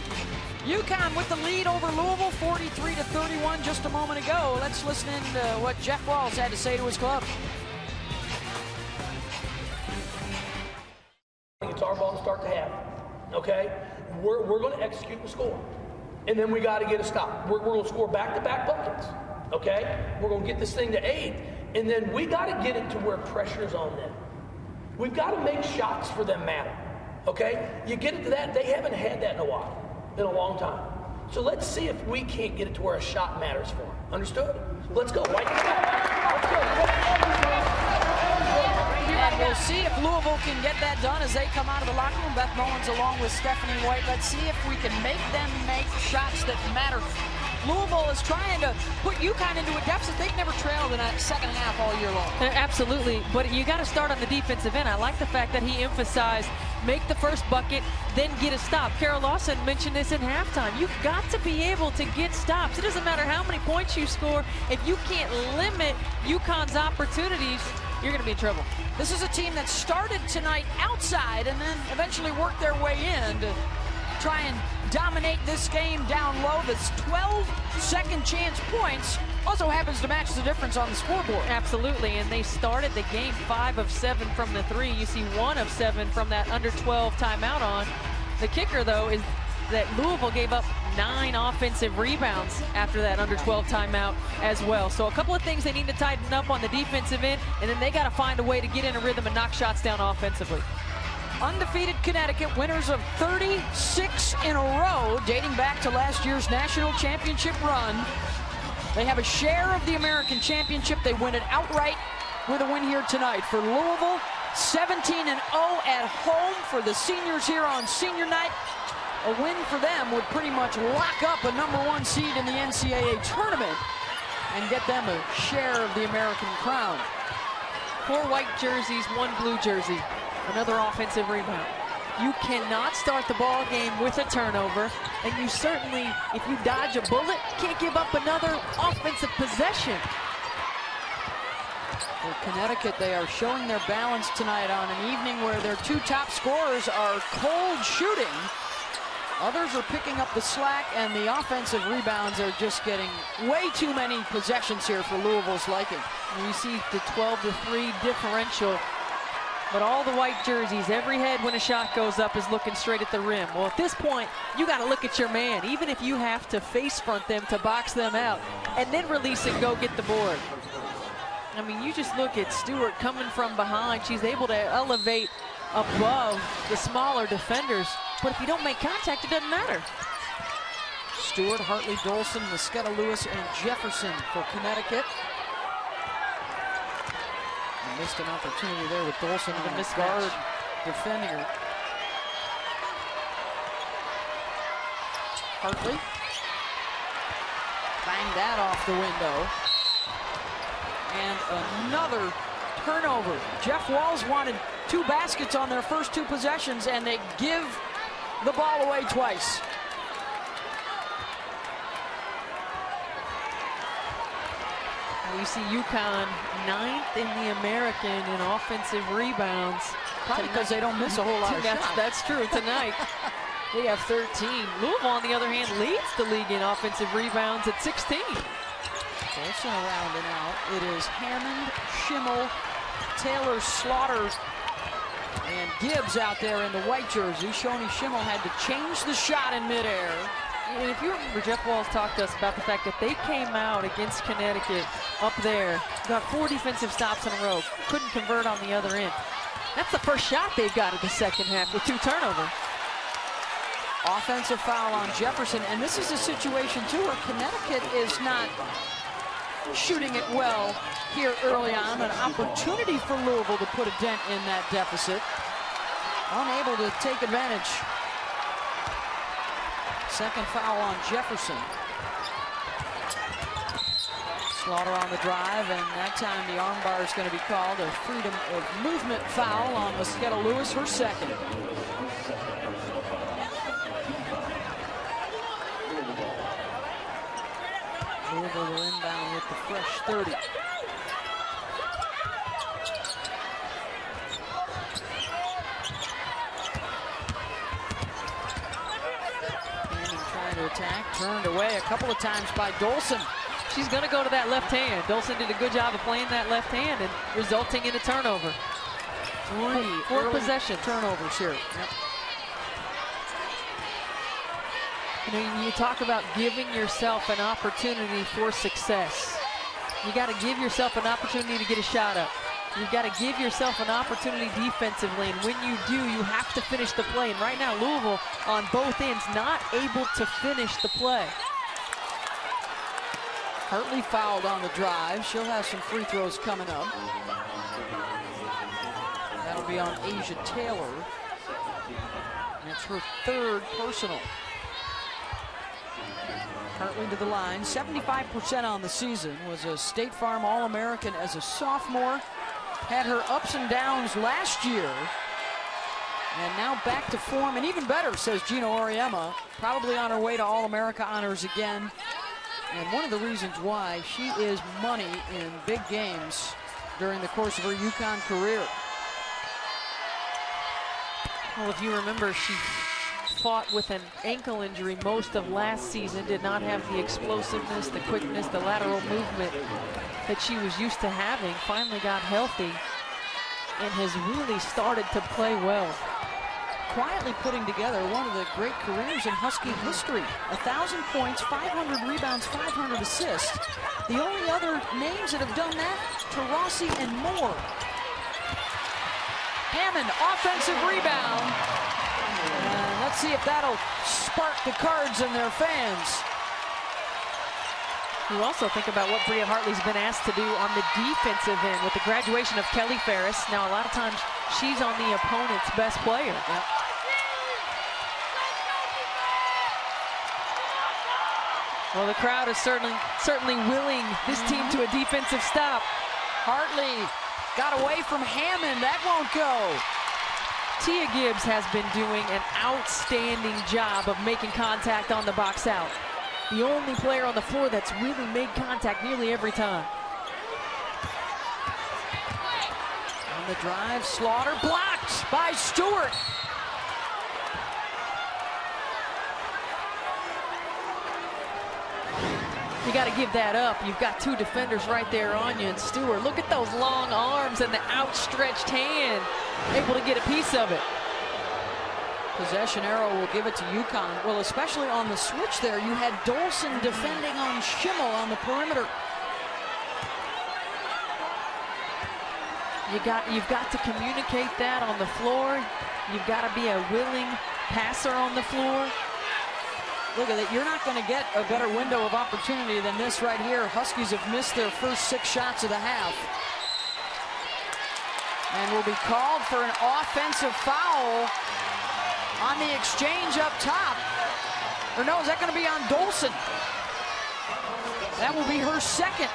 UConn with the lead over Louisville, 43-31 just a moment ago. Let's listen in to what Jeff Walz had to say to his club. It's our ball to start the half, okay? We're going to execute and score. And then we got to get a stop. We're going to score back-to-back buckets, okay? We're going to get this thing to 8. And then we got to get it to where pressure's on them. We've got to make shots for them matter, okay? You get it to that, they haven't had that in a while, in a long time. So let's see if we can't get it to where a shot matters for them. Understood? Let's go. Let's go. And we'll see if Louisville can get that done as they come out of the locker room. Beth Mullins along with Stephanie White. Let's see if we can make them make shots that matter. Louisville is trying to put UConn into a deficit. They've never trailed in a second half all year long. Absolutely, but you got to start on the defensive end. I like the fact that he emphasized make the first bucket, then get a stop. Carol Lawson mentioned this in halftime. You've got to be able to get stops. It doesn't matter how many points you score. If you can't limit UConn's opportunities, you're going to be in trouble. This is a team that started tonight outside and then eventually worked their way in to try and dominate this game down low. That's 12 second chance points. Also happens to match the difference on the scoreboard. Absolutely, and they started the game 5 of 7 from the 3. You see 1 of 7 from that under 12 timeout on. The kicker, though, is that Louisville gave up 9 offensive rebounds after that under 12 timeout as well. So a couple of things they need to tighten up on the defensive end, and then they got to find a way to get in a rhythm and knock shots down offensively. Undefeated Connecticut, winners of 36 in a row, dating back to last year's national championship run. They have a share of the American Championship. They win it outright with a win here tonight. For Louisville, 17-0 at home for the seniors here on senior night. A win for them would pretty much lock up a #1 seed in the NCAA tournament and get them a share of the American crown. 4 white jerseys, 1 blue jersey. Another offensive rebound. You cannot start the ball game with a turnover, and you certainly, if you dodge a bullet, can't give up another offensive possession. For Connecticut, they are showing their balance tonight on an evening where their 2 top scorers are cold shooting. Others are picking up the slack, and the offensive rebounds are just getting way too many possessions here for Louisville's liking. You see the 12-3 differential, but all the white jerseys, every head when a shot goes up is looking straight at the rim. Well, at this point, you got to look at your man, even if you have to face front them to box them out, and then release and go get the board. I mean, you just look at Stewart coming from behind. She's able to elevate above the smaller defenders. But if you don't make contact, it doesn't matter. Stewart, Hartley, Dolson, Mosqueda, Lewis, and Jefferson for Connecticut. And missed an opportunity there with Dolson on the guard defending her. Hartley. Banged that off the window. And another turnover. Jeff Walls wanted 2 baskets on their first 2 possessions, and they give the ball away twice. You see UConn 9th in the American in offensive rebounds. Probably because they don't miss a whole lot of shots. That's true tonight. They have 13. Louisville, on the other hand, leads the league in offensive rebounds at 16. Also around and out. It is Hammond, Schimmel, Taylor, Slaughter, and Gibbs out there in the white jersey. Shoni Schimmel had to change the shot in midair. And if you remember, Jeff Walls talked to us about the fact that they came out against Connecticut up there, got 4 defensive stops in a row, couldn't convert on the other end. That's the first shot they've got in the second half with 2 turnovers. Offensive foul on Jefferson, and this is a situation too where Connecticut is not shooting it well here early on. An opportunity for Louisville to put a dent in that deficit. Unable to take advantage. Second foul on Jefferson. Slaughter on the drive, and that time the armbar is going to be called a freedom of movement foul on Mosqueda Lewis, her second. Louisville will inbound with the fresh 30. Hammond trying to attack, turned away a couple of times by Dolson. She's going to go to that left hand. Dolson did a good job of playing that left hand and resulting in a turnover. 4 possession turnovers here. Yep. You know, you talk about giving yourself an opportunity for success. You got to give yourself an opportunity to get a shot up. You've got to give yourself an opportunity defensively, and when you do, you have to finish the play. And right now, Louisville on both ends not able to finish the play. Hartley fouled on the drive. She'll have some free throws coming up. That'll be on Asia Taylor. That's her 3rd personal. Hartley to the line, 75% on the season, was a State Farm All-American as a sophomore, had her ups and downs last year, and now back to form, and even better, says Gina Auriemma, probably on her way to All-America honors again, and one of the reasons why she is money in big games during the course of her UConn career. Well, if you remember, she fought with an ankle injury most of last season, did not have the explosiveness, the quickness, the lateral movement that she was used to having, finally got healthy and has really started to play well. Quietly putting together one of the great careers in Husky history. 1,000 points, 500 rebounds, 500 assists. The only other names that have done that, Taurasi and Moore. Hammond, offensive rebound. And let's see if that'll spark the Cards and their fans. You also think about what Bria Hartley's been asked to do on the defensive end with the graduation of Kelly Ferris. Now, a lot of times, she's on the opponent's best player. Yep. Well, the crowd is certainly willing this team to a defensive stop. Hartley got away from Hammond. That won't go. Tia Gibbs has been doing an outstanding job of making contact on the box out. The only player on the floor that's really made contact nearly every time. On the drive, Slaughter blocked by Stewart. You got to give that up. You've got two defenders right there on you. And Stewart, look at those long arms and the outstretched hand. Able to get a piece of it. Possession arrow will give it to UConn. Well, especially on the switch there, you had Dolson defending on Schimmel on the perimeter. You've got to communicate that on the floor. You've got to be a willing passer on the floor. Look at it. You're not going to get a better window of opportunity than this right here. Huskies have missed their first 6 shots of the half. And will be called for an offensive foul on the exchange up top. Or no, is that going to be on Dolson? That will be her second.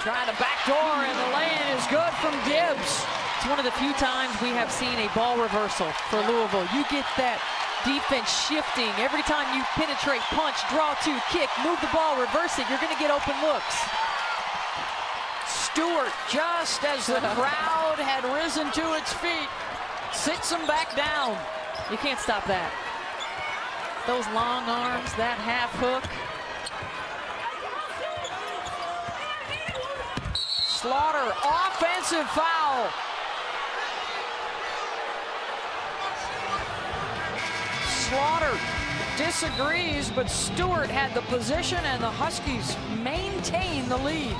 Trying to backdoor, and the lay-in is good from Gibbs. It's one of the few times we have seen a ball reversal for Louisville. You get that defense shifting. Every time you penetrate, punch, draw two, kick, move the ball, reverse it, you're going to get open looks. Stewart, just as the crowd had risen to its feet, sits him back down. You can't stop that. Those long arms, that half hook. Slaughter, offensive foul. Slaughter disagrees, but Stewart had the position, and the Huskies maintain the lead.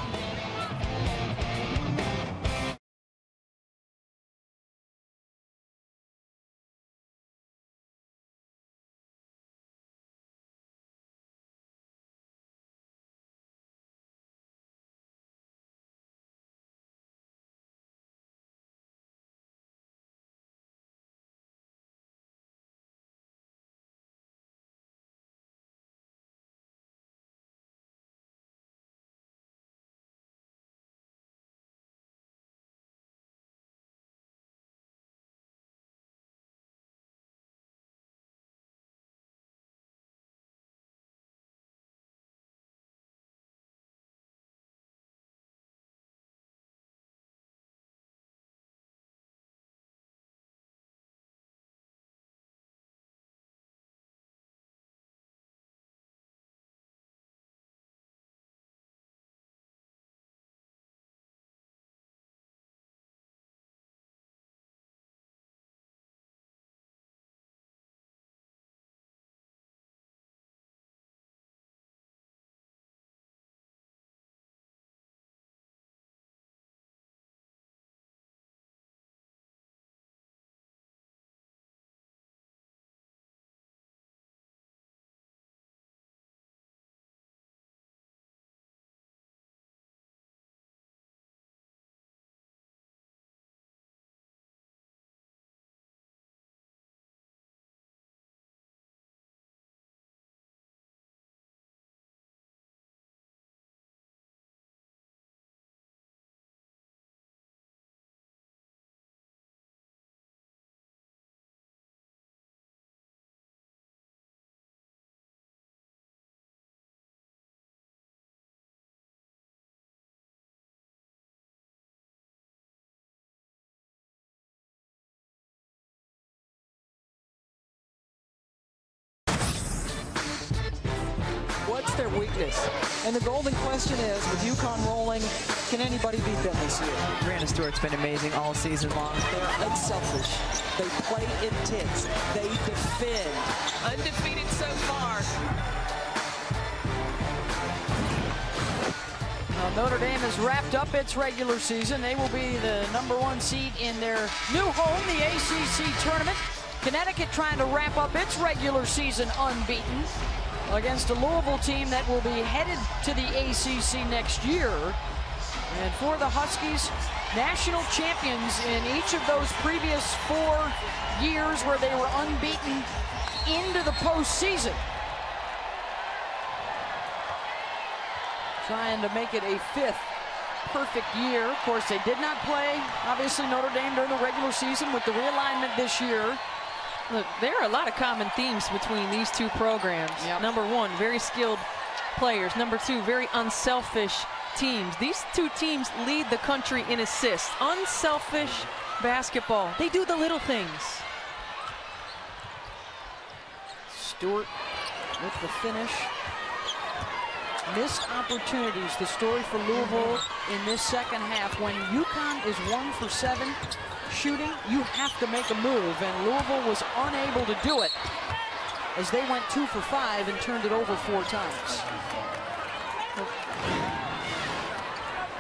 What's their weakness? And the golden question is, with UConn rolling, can anybody beat them this year? Brianna Stewart's been amazing all season long. They're unselfish. They play intense. They defend. Undefeated so far. Well, Notre Dame has wrapped up its regular season. They will be the #1 seed in their new home, the ACC tournament. Connecticut trying to wrap up its regular season unbeaten against a Louisville team that will be headed to the ACC next year. And for the Huskies, national champions in each of those previous 4 years where they were unbeaten into the postseason. Trying to make it a 5th perfect year. Of course, they did not play, obviously, Notre Dame during the regular season with the realignment this year. Look, there are a lot of common themes between these two programs. Yep. Number one, very skilled players. Number two, very unselfish teams. These two teams lead the country in assists. Unselfish basketball. They do the little things. Stewart with the finish. Missed opportunities, the story for Louisville in this second half. When UConn is 1 for 7 shooting, you have to make a move, and Louisville was unable to do it as they went 2 for 5 and turned it over 4 times.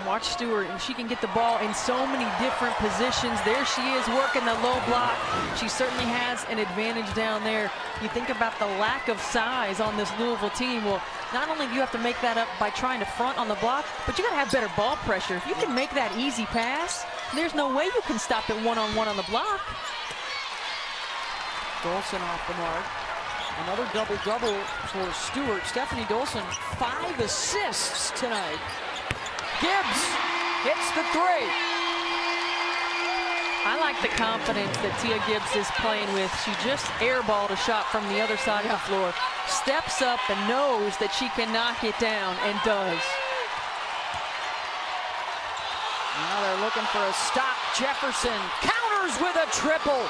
Watch Stewart, and she can get the ball in so many different positions. There she is working the low block. She certainly has an advantage down there. You think about the lack of size on this Louisville team. Well, not only do you have to make that up by trying to front on the block, but you got to have better ball pressure. If you can make that easy pass, there's no way you can stop it one-on-one on the block. Dolson off the mark. Another double-double for Stewart. Stephanie Dolson, 5 assists tonight. Gibbs hits the 3. I like the confidence that Tia Gibbs is playing with. She just airballed a shot from the other side of the floor. Steps up and knows that she can knock it down, and does. Now they're looking for a stop. Jefferson counters with a triple.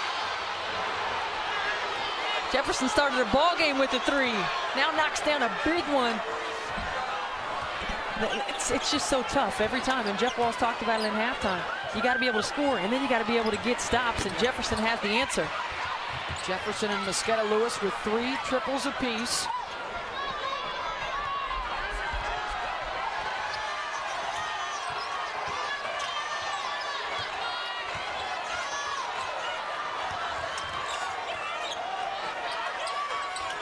Jefferson started a ball game with a 3. Now knocks down a big one. It's just so tough every time, and Jeff Walls talked about it in halftime. You got to be able to score, and then you got to be able to get stops, and Jefferson has the answer. Jefferson and Mosqueda Lewis with 3 triples apiece.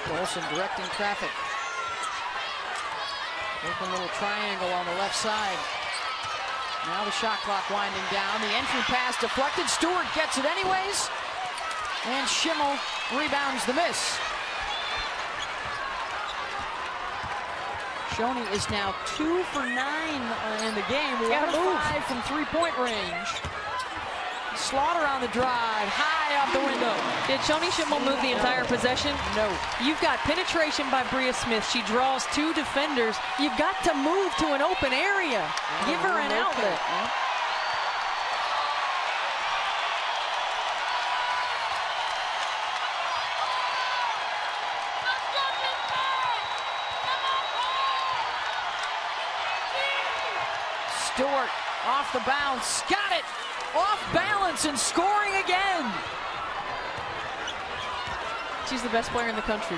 Dolson directing traffic. Open little triangle on the left side. Now the shot clock winding down. The entry pass deflected. Stewart gets it anyways. And Schimmel rebounds the miss. Shoney is now 2 for 9 in the game. 1 of 5 from 3-point range. Slaughter on the drive, high off the window. Did Shoney Schimmel move the entire possession? No. You've got penetration by Bria Smith. She draws 2 defenders. You've got to move to an open area. Give her an outlet. Yep. Stewart off the bounce, got it! Off balance and scoring again. She's the best player in the country.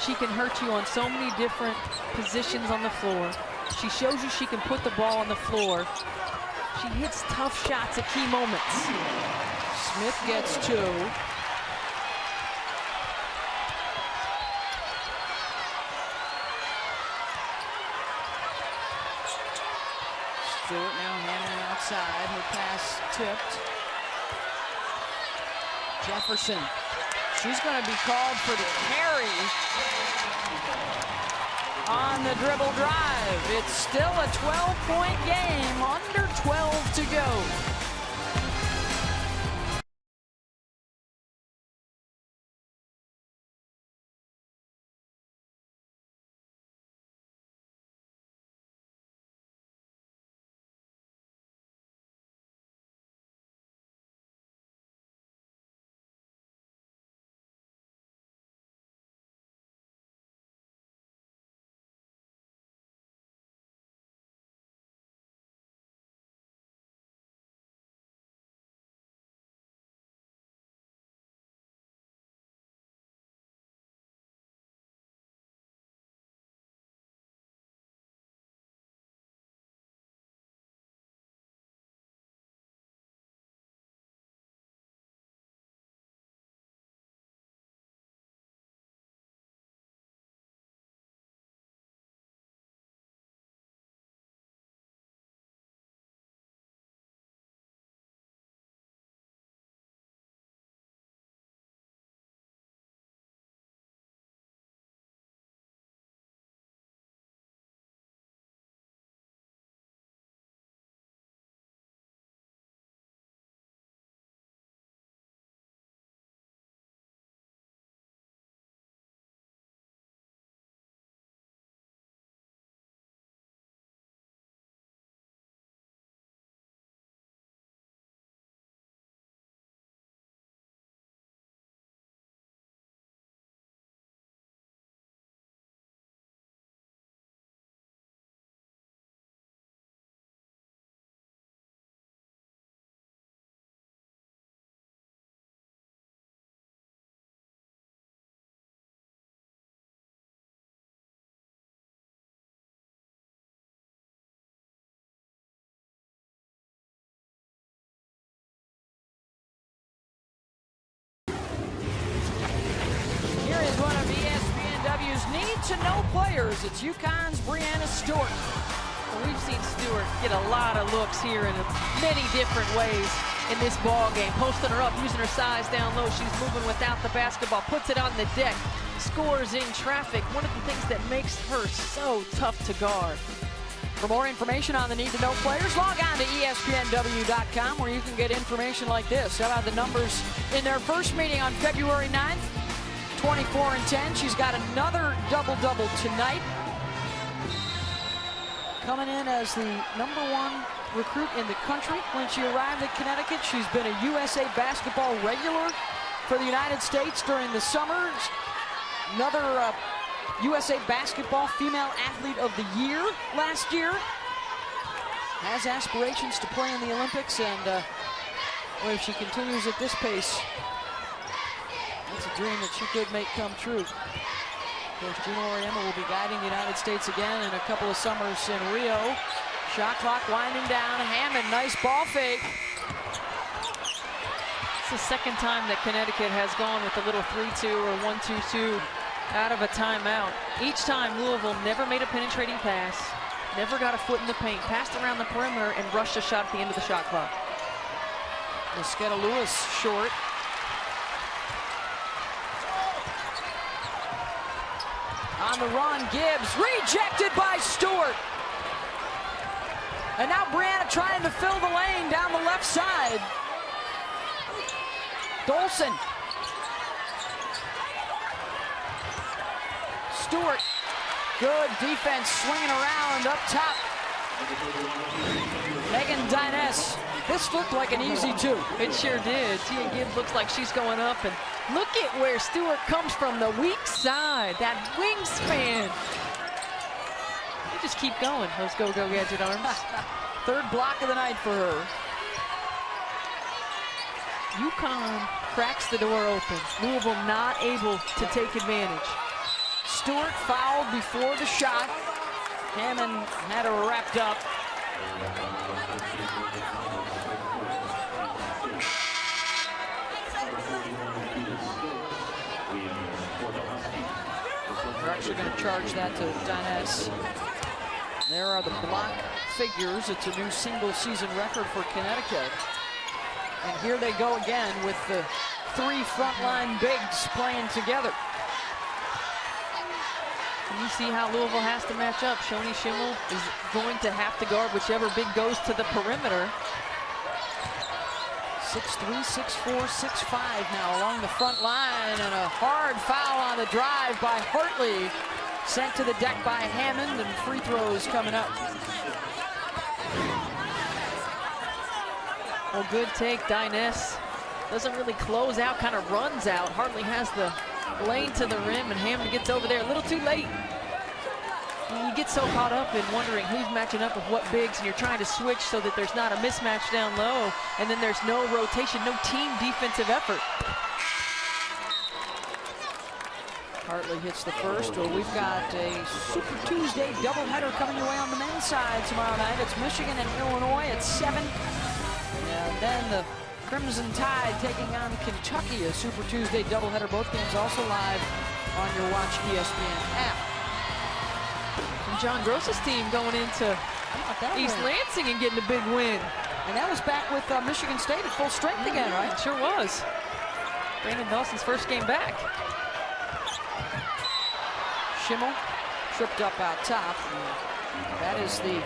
She can hurt you on so many different positions on the floor. She shows you she can put the ball on the floor. She hits tough shots at key moments. Smith gets 2. Stewart now handing it outside. Her pass tipped. Jefferson. She's going to be called for the carry on the dribble drive. It's still a 12-point game. Under 12 to go. need-to-know players. It's UConn's Brianna Stewart. Well, we've seen Stewart get a lot of looks here in many different ways in this ball game. Posting her up, using her size down low. She's moving without the basketball, puts it on the deck, scores in traffic. One of the things that makes her so tough to guard. For more information on the need-to-know players, log on to ESPNW.com, where you can get information like this. How about the numbers in their first meeting on February 9th? 24 and 10. She's got another double-double tonight. Coming in as the #1 recruit in the country when she arrived at Connecticut. She's been a USA Basketball regular for the United States during the summers. Another USA Basketball Female Athlete of the Year last year. Has aspirations to play in the Olympics, and well, if she continues at this pace, that's a dream that she could make come true. Of course, Gina Auriemma will be guiding the United States again in a couple of summers in Rio. Shot clock winding down. Hammond, nice ball fake. It's the second time that Connecticut has gone with a little 3-2 or 1-2-2 out of a timeout. Each time Louisville never made a penetrating pass, never got a foot in the paint, passed around the perimeter and rushed a shot at the end of the shot clock. Mosqueda Lewis short. On the run, Gibbs rejected by Stewart. And now Brianna trying to fill the lane down the left side. Dolson. Stewart. Good defense, swinging around up top. Megan Dines. This looked like an easy two. It sure did. Tia Gibbs looks like she's going up, and look at where Stewart comes from, the weak side, that wingspan. You just keep going, those go-go gadget arms. Third block of the night for her. UConn cracks the door open. Louisville not able to take advantage. Stewart fouled before the shot. Hammond had her wrapped up. We're actually going to charge that to Dines. There are the block figures. It's a new single-season record for Connecticut. And here they go again with the 3 frontline bigs playing together. And you see how Louisville has to match up. Shoni Schimmel is going to have to guard whichever big goes to the perimeter. 6'3", 6'4", 6'5" now along the front line, and a hard foul on the drive by Hartley. Sent to the deck by Hammond, and free throws coming up. Well, good take. Dines doesn't really close out, kind of runs out. Hartley has the lane to the rim, and Hammond gets over there a little too late. You get so caught up in wondering who's matching up with what bigs, and you're trying to switch so that there's not a mismatch down low, and then there's no rotation, no team defensive effort. Hartley hits the first. Well, we've got a Super Tuesday doubleheader coming your way on the men's side tomorrow night. It's Michigan and Illinois at 7. And then the Crimson Tide taking on Kentucky, a Super Tuesday doubleheader. Both games also live on your Watch ESPN app. And John Gross's team going into East Lansing and getting a big win. And that was back with Michigan State at full strength again, right? It sure was. Brandon Dawson's first game back. Schimmel tripped up out top. That is the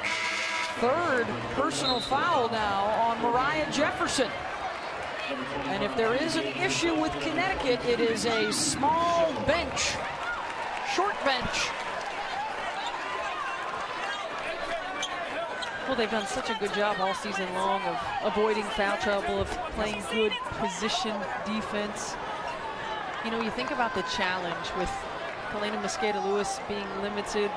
3rd personal foul now on Mariah Jefferson. And if there is an issue with Connecticut, it is a small bench, short bench. Well, they've done such a good job all season long of avoiding foul trouble, of playing good position defense. You know, you think about the challenge with Kalena Mosqueda Lewis being limited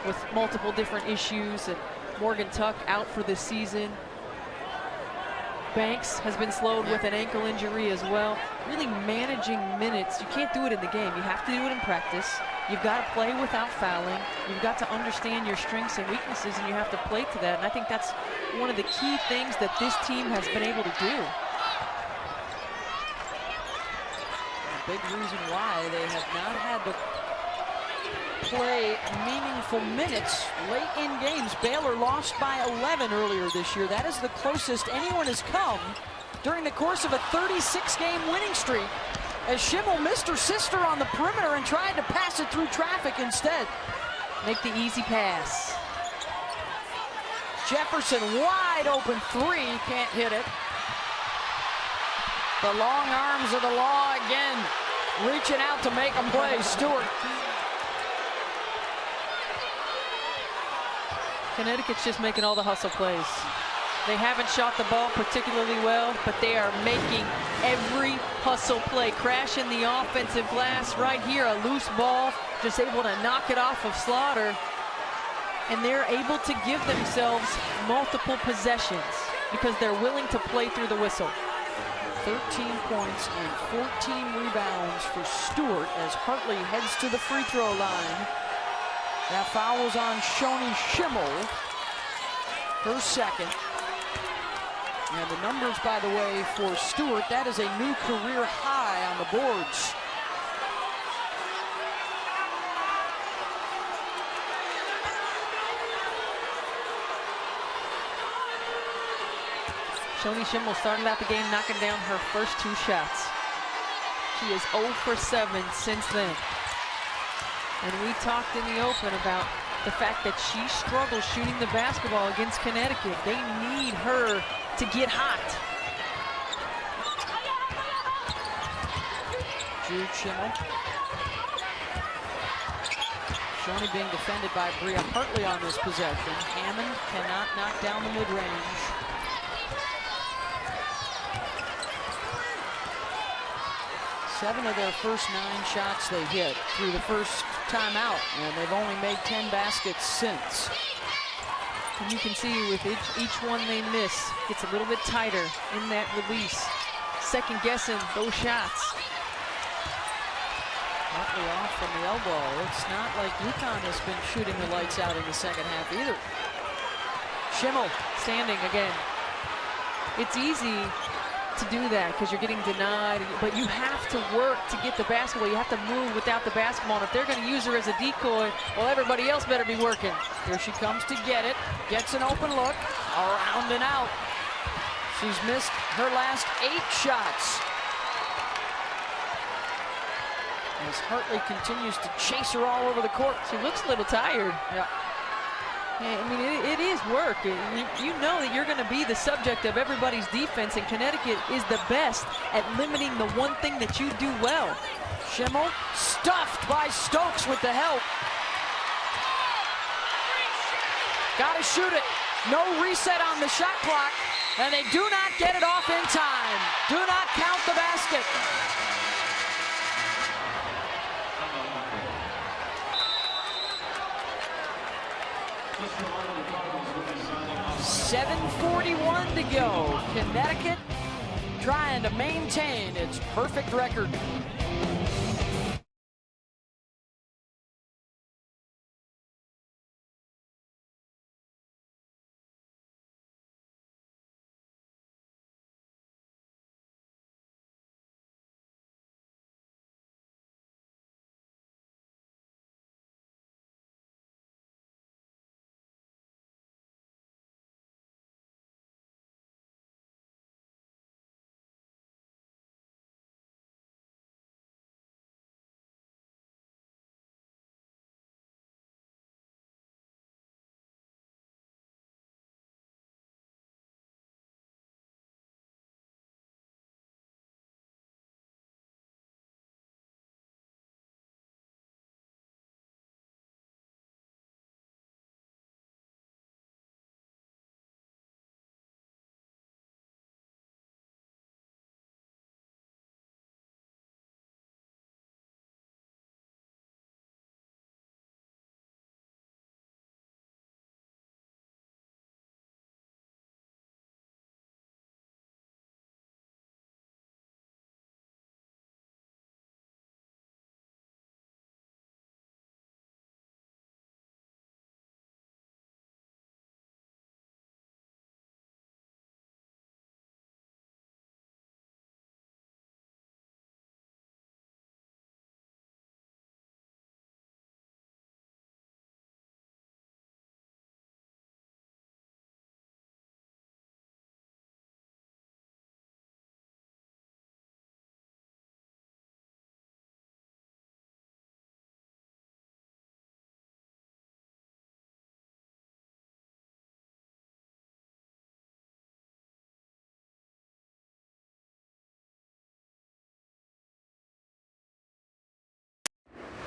with multiple different issues, and Morgan Tuck out for the season. Banks has been slowed with an ankle injury as well. Really managing minutes. You can't do it in the game. You have to do it in practice. You've got to play without fouling. You've got to understand your strengths and weaknesses, and you have to play to that. And I think that's one of the key things that this team has been able to do. A big reason why they have not had the play meaningful minutes late in games. Baylor lost by 11 earlier this year. That is the closest anyone has come during the course of a 36-game winning streak, as Schimmel missed her sister on the perimeter and tried to pass it through traffic instead. Make the easy pass. Jefferson wide open three, can't hit it. The long arms of the law again, reaching out to make a play. Stewart. Connecticut's just making all the hustle plays. They haven't shot the ball particularly well, but they are making every hustle play. Crashing the offensive glass right here, a loose ball, just able to knock it off of Slaughter. And they're able to give themselves multiple possessions because they're willing to play through the whistle. 13 points and 14 rebounds for Stewart as Hartley heads to the free throw line. That foul was on Shoni Schimmel, her second. And the numbers, by the way, for Stewart, that is a new career high on the boards. Shoni Schimmel started out the game knocking down her first 2 shots. She is 0 for 7 since then. And we talked in the open about the fact that she struggles shooting the basketball against Connecticut. They need her to get hot. Jude Schimmel. Shoni being defended by Bria Hartley on this possession. Hammond cannot knock down the mid-range. Seven of their first 9 shots they hit through the first timeout, and they've only made 10 baskets since. And you can see with each one they miss, gets a little bit tighter in that release. Second guessing those shots. Hartley off from the elbow. It's not like UConn has been shooting the lights out in the second half either. Schimmel standing again. It's easy to do that because you're getting denied, but you have to work to get the basketball. You have to move without the basketball, and if they're going to use her as a decoy, well, everybody else better be working. Here she comes to get it, gets an open look, around and out. She's missed her last 8 shots. As Hartley continues to chase her all over the court. She looks a little tired. Yeah. I mean, it is work. You know that you're going to be the subject of everybody's defense, and Connecticut is the best at limiting the one thing that you do well. Schimmel stuffed by Stokes with the help. Got to shoot it. No reset on the shot clock, and they do not get it off in time. Do not count the basket. 7:41 to go. Connecticut trying to maintain its perfect record.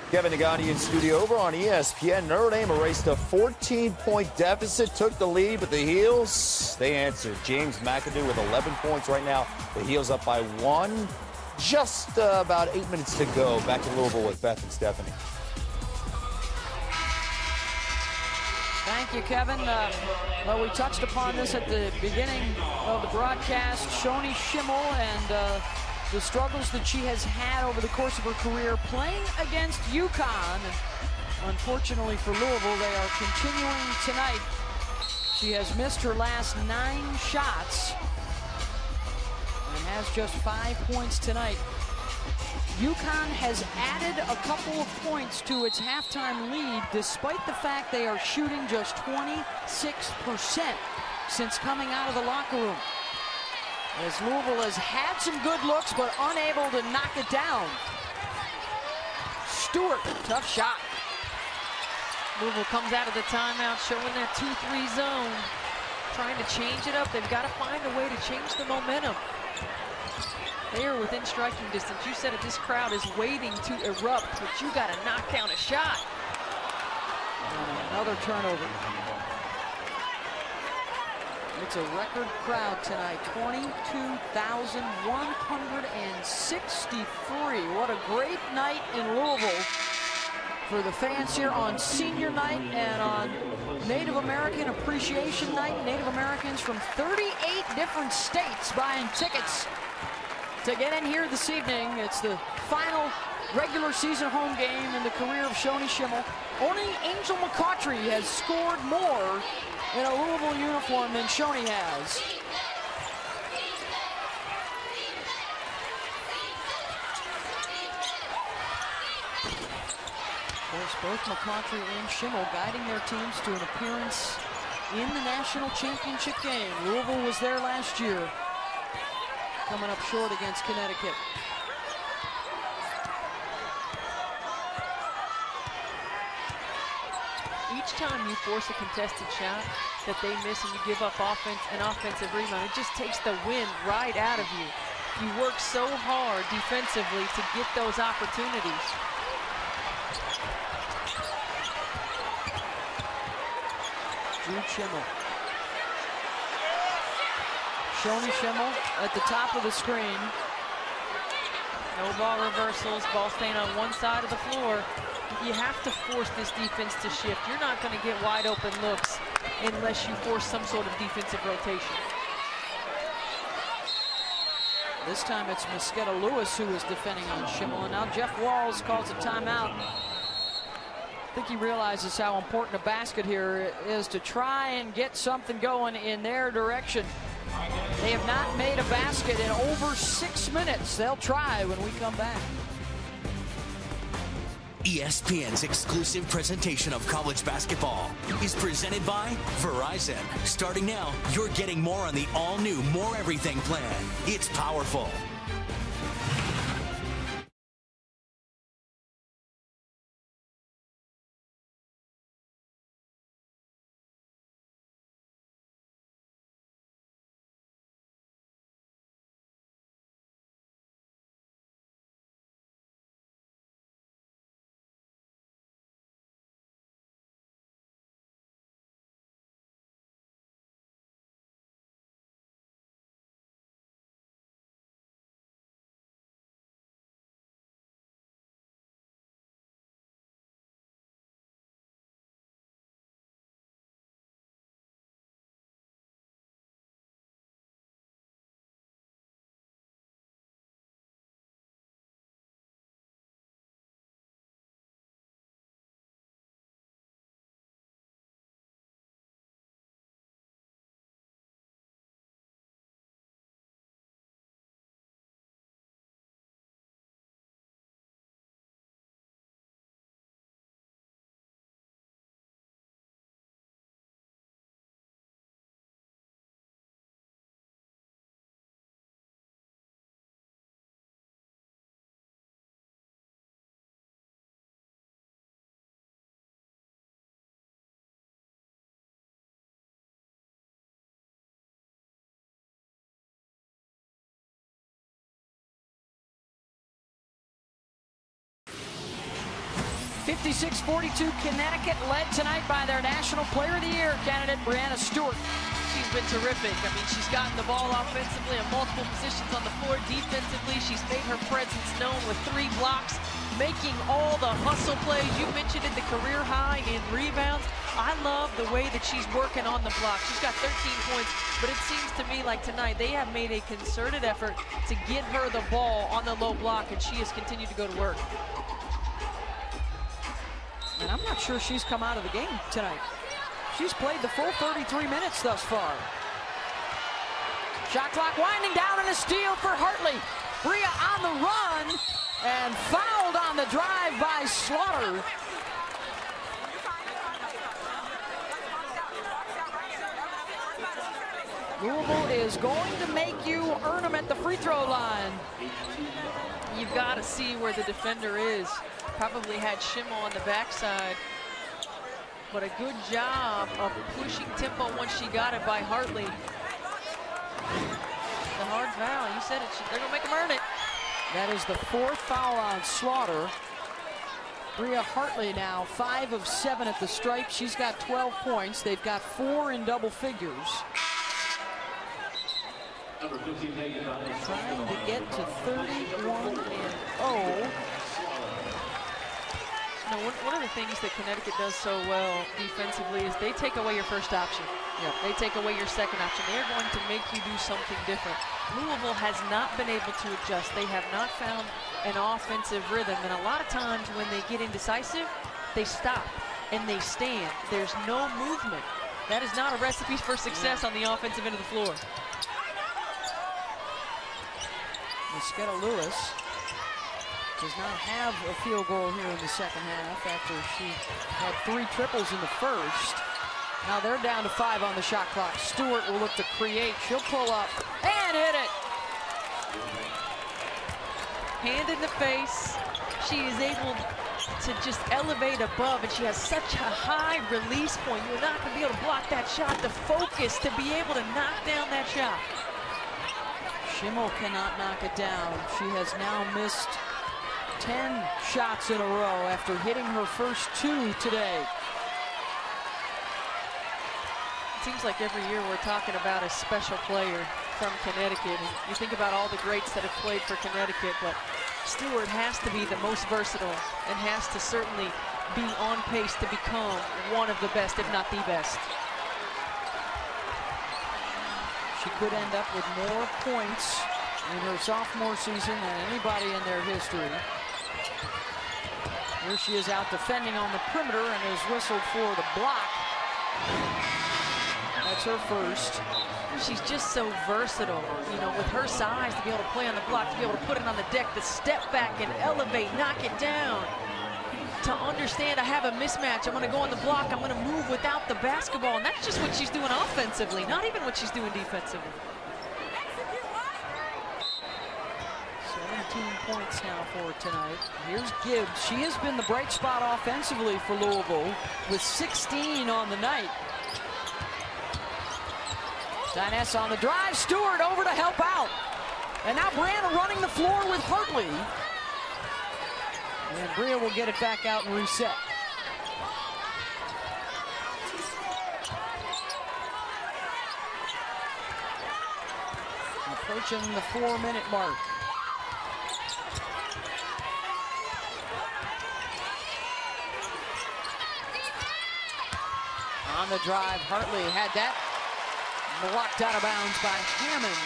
Kevin Nagani in studio over on ESPN. Notre Dame erased a 14-point deficit, took the lead, but the Heels, they answered. James McAdoo with 11 points right now. The Heels up by 1. Just about 8 minutes to go. Back to Louisville with Beth and Stephanie. Thank you, Kevin. Well, we touched upon this at the beginning of the broadcast. Shoni Schimmel and the struggles that she has had over the course of her career playing against UConn. Unfortunately for Louisville, they are continuing tonight. She has missed her last 9 shots and has just 5 points tonight. UConn has added a couple of points to its halftime lead, despite the fact they are shooting just 26% since coming out of the locker room. As Louisville has had some good looks, but unable to knock it down. Stewart, tough shot. Louisville comes out of the timeout showing that 2-3 zone. Trying to change it up. They've got to find a way to change the momentum. They are within striking distance. You said it, this crowd is waiting to erupt, but you got to knock down a shot. And another turnover. It's a record crowd tonight, 22,163. What a great night in Louisville for the fans here on senior night and on Native American Appreciation Night. Native Americans from 38 different states buying tickets to get in here this evening. It's the final regular season home game in the career of Shoni Schimmel. Only Angel McCautry has scored more in a Louisville uniform than Shoni has. Of course, both McCautry and Schimmel guiding their teams to an appearance in the national championship game. Louisville was there last year, coming up short against Connecticut. Each time you force a contested shot that they miss and you give up an offensive rebound, it just takes the wind right out of you. You work so hard defensively to get those opportunities. Jude Schimmel. Shoni Schimmel at the top of the screen. No ball reversals, ball staying on one side of the floor. You have to force this defense to shift. You're not going to get wide open looks unless you force some sort of defensive rotation. This time it's Mosqueda Lewis who is defending on Schimmel, and now Jeff Walls calls a timeout. I think he realizes how important a basket here is to try and get something going in their direction. They have not made a basket in over 6 minutes. They'll try when we come back. ESPN's exclusive presentation of college basketball is presented by Verizon. Starting now, you're getting more on the all-new More Everything plan. It's powerful. 56-42, Connecticut led tonight by their National Player of the Year candidate, Breanna Stewart. She's been terrific. I mean, she's gotten the ball offensively in multiple positions on the floor. Defensively, she's made her presence known with 3 blocks, making all the hustle plays. You mentioned it, the career high in rebounds. I love the way that she's working on the block. She's got 13 points, but it seems to me like tonight they have made a concerted effort to get her the ball on the low block, and she has continued to go to work. And I'm not sure she's come out of the game tonight. She's played the full 33 minutes thus far. Shot clock winding down, and a steal for Hartley. Bria on the run and fouled on the drive by Slaughter. Louisville is going to make you earn them at the free throw line. You've got to see where the defender is. Probably had Schimmel on the backside. But a good job of pushing tempo once she got it by Hartley. The hard foul, you said it, they're gonna make him earn it. That is the 4th foul on Slaughter. Bria Hartley now 5 of 7 at the stripe. She's got 12 points. They've got 4 in double figures. Trying to get to 31-0. Now, one of the things that Connecticut does so well defensively is they take away your first option. Yep. They take away your second option. They're going to make you do something different. Louisville has not been able to adjust. They have not found an offensive rhythm. And a lot of times when they get indecisive, they stop and they stand. There's no movement. That is not a recipe for success on the offensive end of the floor. Mosketta Lewis does not have a field goal here in the second half after she had 3 triples in the first. Now they're down to 5 on the shot clock. Stewart will look to create. She'll pull up and hit it. Hand in the face. She is able to just elevate above, and she has such a high release point. You're not going to be able to block that shot. The focus to be able to knock down that shot. Schimmel cannot knock it down. She has now missed 10 shots in a row after hitting her first 2 today. It seems like every year we're talking about a special player from Connecticut. And you think about all the greats that have played for Connecticut, but Stewart has to be the most versatile and has to certainly be on pace to become one of the best, if not the best. She could end up with more points in her sophomore season than anybody in their history. Here she is out defending on the perimeter and is whistled for the block. That's her first. She's just so versatile, you know, with her size to be able to play on the block, to be able to put it on the deck, to step back and elevate, knock it down. To understand I have a mismatch, I'm going to go on the block, I'm going to move without the basketball, and that's just what she's doing offensively, not even what she's doing defensively. 17 points now for tonight. Here's Gibbs. She has been the bright spot offensively for Louisville with 16 on the night. Diness on the drive. Stewart over to help out. And now Breanna running the floor with Hartley. And Bria will get it back out and reset. Approaching the 4-minute mark. On the drive, Hartley had that blocked out of bounds by Hammond.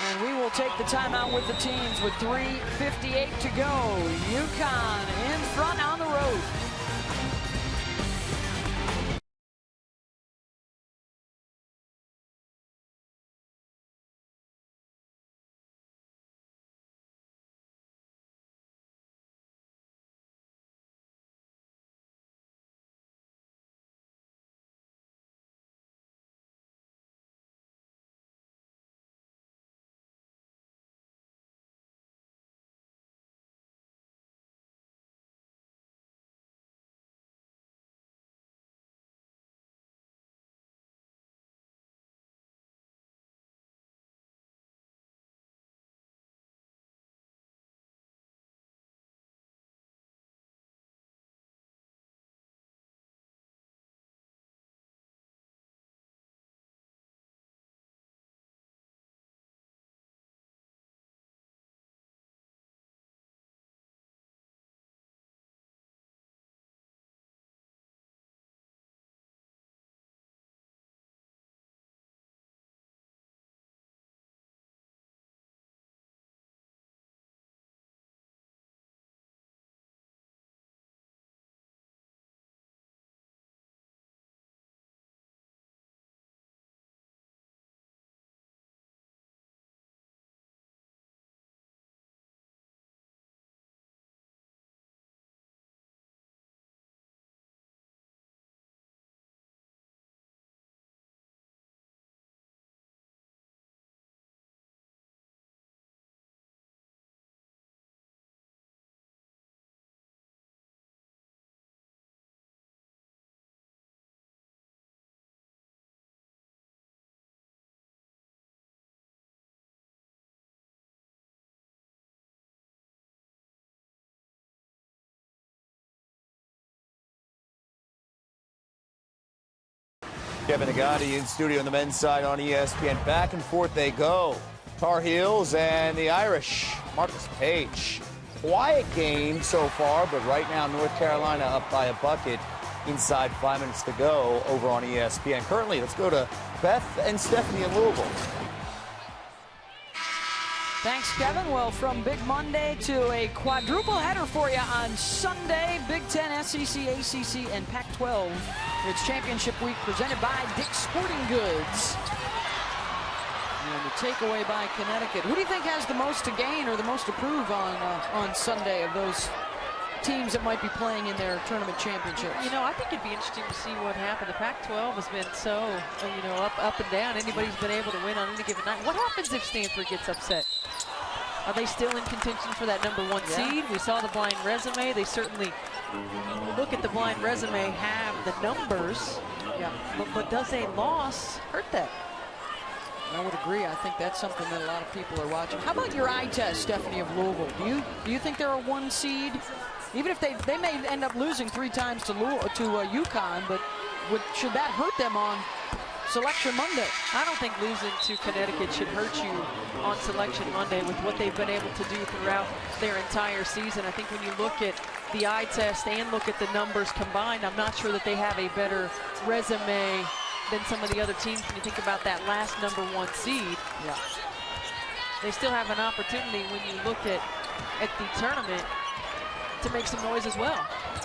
And we will take the timeout with the teams with 3:58 to go. UConn in front on the road. Kevin Agati in studio on the men's side on ESPN. Back and forth they go. Tar Heels and the Irish. Marcus Page. Quiet game so far, but right now North Carolina up by a bucket inside 5 minutes to go over on ESPN. Currently, let's go to Beth and Stephanie in Louisville. Thanks, Kevin. Well, from Big Monday to a quadruple header for you on Sunday. Big Ten, SEC, ACC, and Pac-12. It's championship week presented by Dick's Sporting Goods. And the takeaway by Connecticut. Who do you think has the most to gain or the most to prove on Sunday of those teams that might be playing in their tournament championships? You know, I think it'd be interesting to see what happened. The Pac-12 has been so, up and down. Anybody's been able to win on any given night. What happens if Stanford gets upset? Are they still in contention for that #1 seed? We saw the blind resume. They certainly, when you look at the blind resume, have the numbers. Yeah. But does a loss hurt that? I would agree. I think that's something that a lot of people are watching. How about your eye test, Stephanie, of Louisville? Do you think they're a 1 seed? Even if they may end up losing 3 times to UConn, but should that hurt them on Selection Monday? I don't think losing to Connecticut should hurt you on Selection Monday with what they've been able to do throughout their entire season. I think when you look at the eye test and look at the numbers combined, I'm not sure that they have a better resume than some of the other teams when you think about that last #1 seed. Yeah. They still have an opportunity when you look at the tournament to make some noise as well.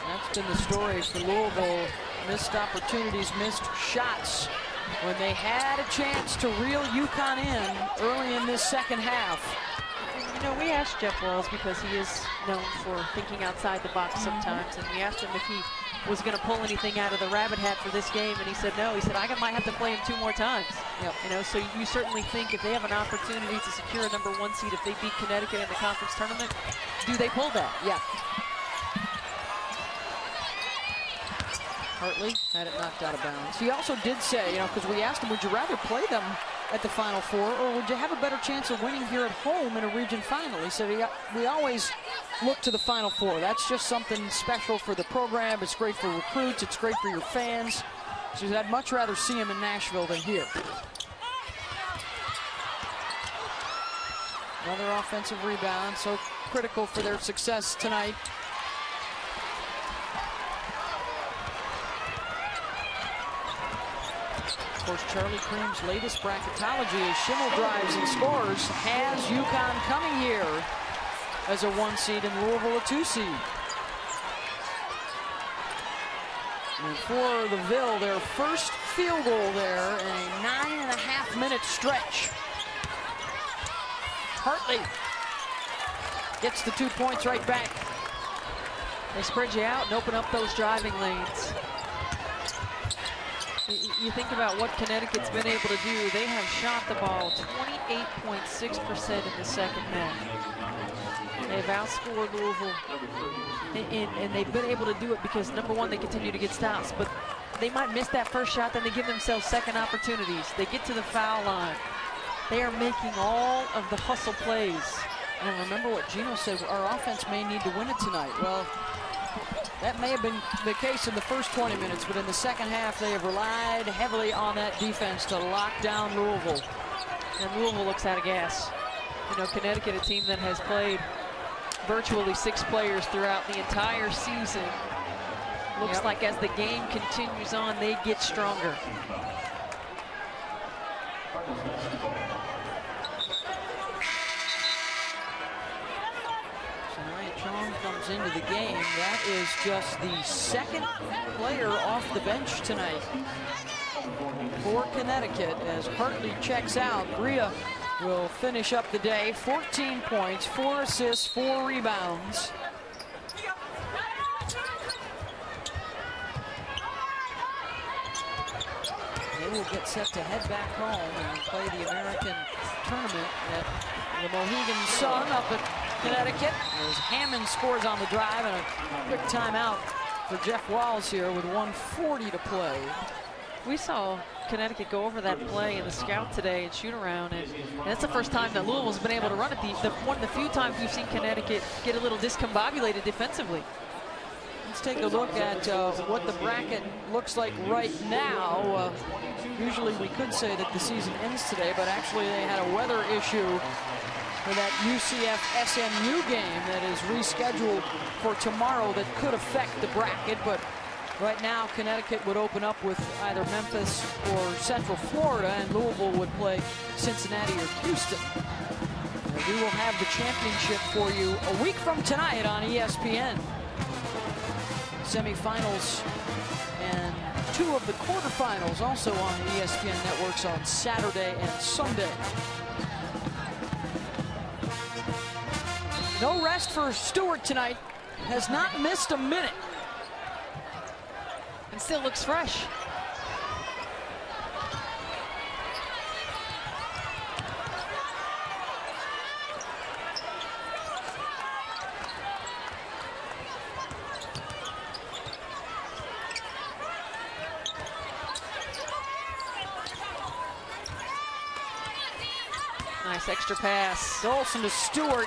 That's been the story for Louisville. Missed opportunities, missed shots when they had a chance to reel UConn in early in this second half. You know, we asked Jeff Walls, because he is known for thinking outside the box sometimes, and we asked him if he was going to pull anything out of the rabbit hat for this game, and he said no. He said, I might have to play him 2 more times. Yep. You know, so you certainly think if they have an opportunity to secure a #1 seed, if they beat Connecticut in the conference tournament, do they pull that? Yeah. Hartley had it knocked out of bounds. He also did say, because we asked him, would you rather play them at the Final Four, or would you have a better chance of winning here at home in a region final? He said, we always look to the Final Four. That's just something special for the program. It's great for recruits. It's great for your fans. So he said, I'd much rather see him in Nashville than here. Another offensive rebound, so critical for their success tonight. Of course, Charlie Cream's latest bracketology as Schimmel drives and scores has UConn coming here as a 1 seed and Louisville a 2 seed. And for the Ville, their first field goal there in a 9.5-minute stretch. Hartley gets the 2 points right back. They spread you out and open up those driving lanes. You think about what Connecticut's been able to do. They have shot the ball 28.6% in the second half. They've outscored Louisville, and they've been able to do it because, #1, they continue to get stops, but they might miss that first shot, then they give themselves second opportunities. They get to the foul line. They are making all of the hustle plays. And remember what Gino said, our offense may need to win it tonight. Well, that may have been the case in the first 20 minutes, but in the second half, they have relied heavily on that defense to lock down Louisville. And Louisville looks out of gas. You know, Connecticut, a team that has played virtually 6 players throughout the entire season. Looks like as the game continues on, they get stronger. Comes into the game. That is just the second player off the bench tonight for Connecticut as Hartley checks out. Bria will finish up the day. 14 points, 4 assists, 4 rebounds. They will get set to head back home and play the American tournament at the Mohegan Sun up at Connecticut, as Hammond scores on the drive, and a quick timeout for Jeff Walls here with 1:40 to play. We saw Connecticut go over that play in the scout today and shoot around, and that's the first time that Louisville's been able to run it. One of the few times we've seen Connecticut get a little discombobulated defensively. Let's take a look at what the bracket looks like right now. Usually we could say that the season ends today, but actually they had a weather issue for that UCF-SMU game that is rescheduled for tomorrow that could affect the bracket. But right now, Connecticut would open up with either Memphis or Central Florida, and Louisville would play Cincinnati or Houston. And we will have the championship for you a week from tonight on ESPN. Semifinals and 2 of the quarterfinals also on ESPN networks on Saturday and Sunday. No rest for Stewart tonight. Has not missed a minute. And still looks fresh. Nice extra pass. Dolson to Stewart.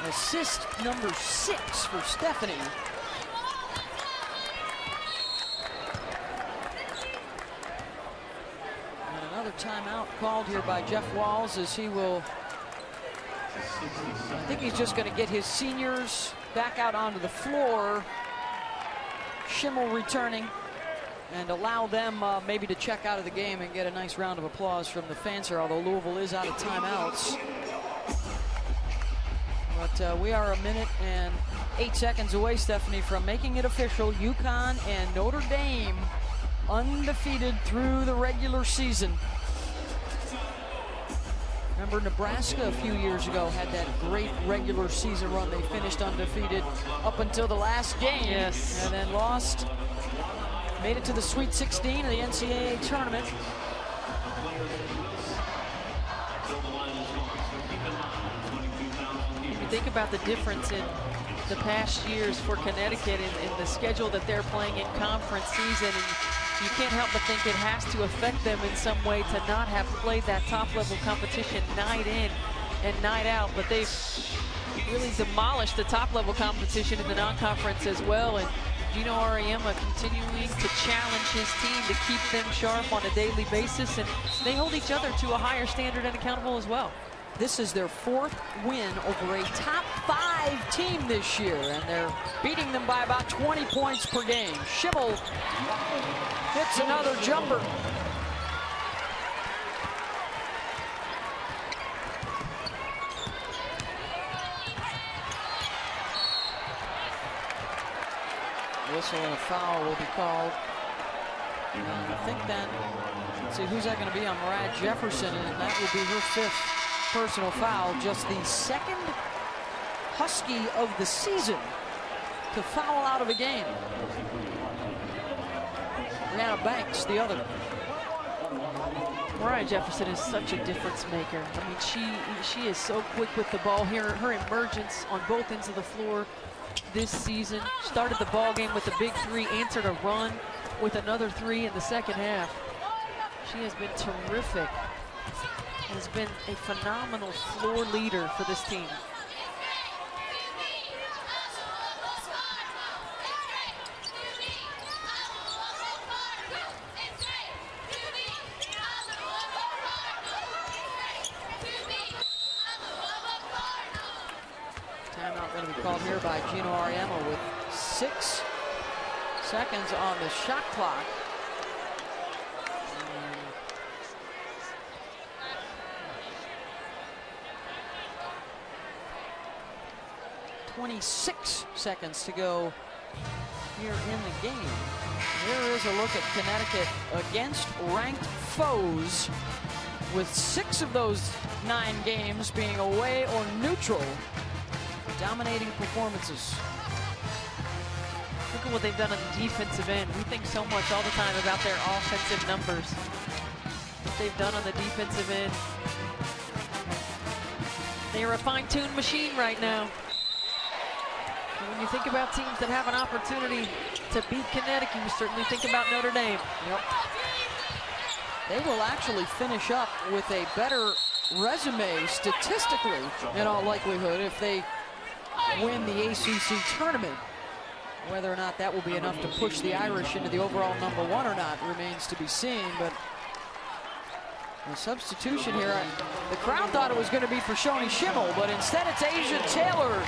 Assist number 6 for Stephanie. And another timeout called here by Jeff Walls, as he will, I think he's just going to get his seniors back out onto the floor. Schimmel returning, and allow them maybe to check out of the game and get a nice round of applause from the fans here, although Louisville is out of timeouts. But we are 1 minute and 8 seconds away, Stephanie, from making it official. UConn and Notre Dame undefeated through the regular season. Remember, Nebraska a few years ago had that great regular season run. They finished undefeated up until the last game. Yes. And then lost. Made it to the Sweet 16 of the NCAAA tournament. If you think about the difference in the past years for Connecticut in the schedule that they're playing in conference season, and you can't help but think it has to affect them in some way to not have played that top-level competition night in and night out. But they've really demolished the top-level competition in the non-conference as well. And Gino Auriemma continuing to challenge his team to keep them sharp on a daily basis, and they hold each other to a higher standard and accountable as well. This is their 4th win over a top 5 team this year, and they're beating them by about 20 points per game. Schimmel hits another jumper. Whistle and a foul will be called. And I think then, let's see, who's that going to be on Mariah Jefferson, and that will be her 5th personal foul. Just the 2nd Husky of the season to foul out of a game. Brianna Banks, the other. Mariah Jefferson is such a difference maker. I mean, she is so quick with the ball here. Her emergence on both ends of the floor this season. Started the ball game with a big 3, answered a run with another 3 in the second half. She has been terrific. Has been a phenomenal floor leader for this team. Timeout going to be called here by Gino Auriemma with 6 seconds on the shot clock. 26 seconds to go here in the game. Here is a look at Connecticut against ranked foes, with 6 of those 9 games being away or neutral. Dominating performances. Look at what they've done on the defensive end. We think so much all the time about their offensive numbers. What they've done on the defensive end. They are a fine-tuned machine right now. And when you think about teams that have an opportunity to beat Connecticut, you certainly think about Notre Dame. Yep. They will actually finish up with a better resume statistically, in all likelihood, if they win the ACC tournament. Whether or not that will be enough to push the Irish into the overall #1 or not remains to be seen. But a substitution here. The crowd thought it was going to be for Shoni Schimmel, but instead it's Asia Taylor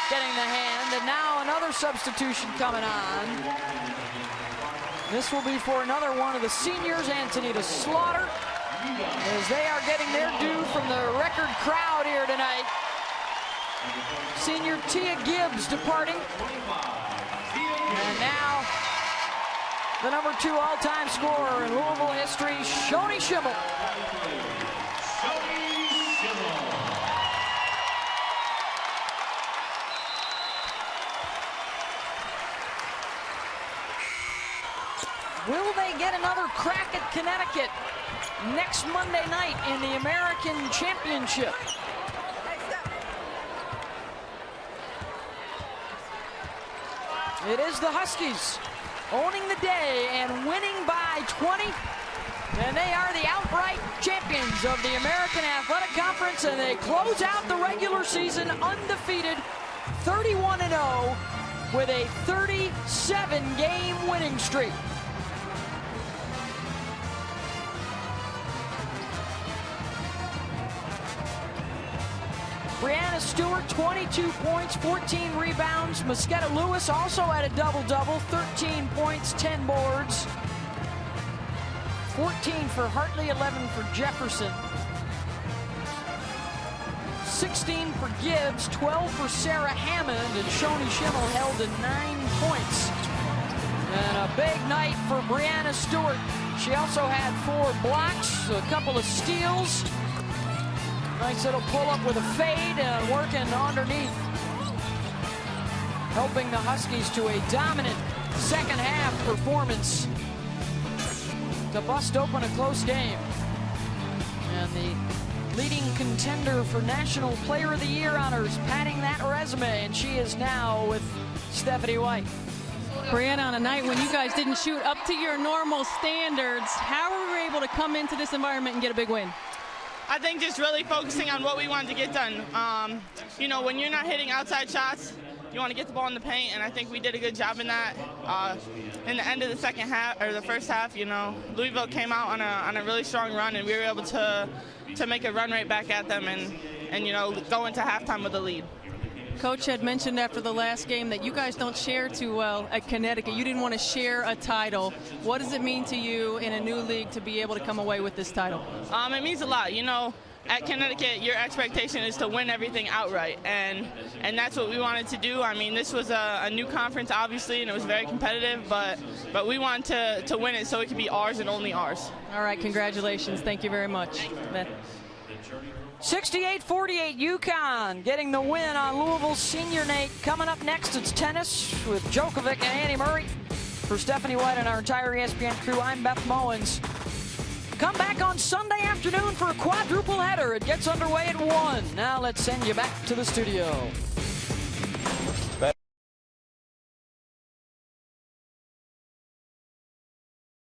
getting the hand, and now another substitution coming on. This will be for another one of the seniors, Antonita Slaughter, as they are getting their due from the record crowd here tonight. Senior Tia Gibbs departing. And now the #2 all-time scorer in Louisville history, Shoni Schimmel. Will they get another crack at Connecticut next Monday night in the American Championship? It is the Huskies owning the day and winning by 20. And they are the outright champions of the American Athletic Conference, and they close out the regular season undefeated, 31-0, with a 37-game winning streak. Brianna Stewart, 22 points, 14 rebounds. Mosquetta Lewis also had a double-double, 13 points, 10 boards. 14 for Hartley, 11 for Jefferson. 16 for Gibbs, 12 for Sarah Hammond, and Shoni Schimmel held to 9 points. And a big night for Brianna Stewart. She also had 4 blocks, a couple of steals. Nice little pull-up with a fade and working underneath, helping the Huskies to a dominant second-half performance to bust open a close game. And the leading contender for National Player of the Year honors padding that resume, and she is now with Stephanie White. Brianna, on a night when you guys didn't shoot up to your normal standards, how were we able to come into this environment and get a big win? I think just really focusing on what we wanted to get done. You know, when you're not hitting outside shots, you want to get the ball in the paint, and I think we did a good job in that. In the end of the second half, or the first half, you know, Louisville came out on a really strong run, and we were able to make a run right back at them and you know, go into halftime with a lead. Coach had mentioned after the last game that you guys don't share too well at Connecticut. You didn't want to share a title. What does it mean to you in a new league to be able to come away with this title? It means a lot. You know, at Connecticut, your expectation is to win everything outright, and that's what we wanted to do. I mean, this was a new conference, obviously, and it was very competitive, but we wanted to win it so it could be ours and only ours. All right, congratulations. Thank you very much. 68-48 UConn getting the win on Louisville's senior Nate. Coming up next, it's tennis with Djokovic and Annie Murray. For Stephanie White and our entire ESPN crew, I'm Beth Mowens. Come back on Sunday afternoon for a quadruple header. It gets underway at 1. Now let's send you back to the studio.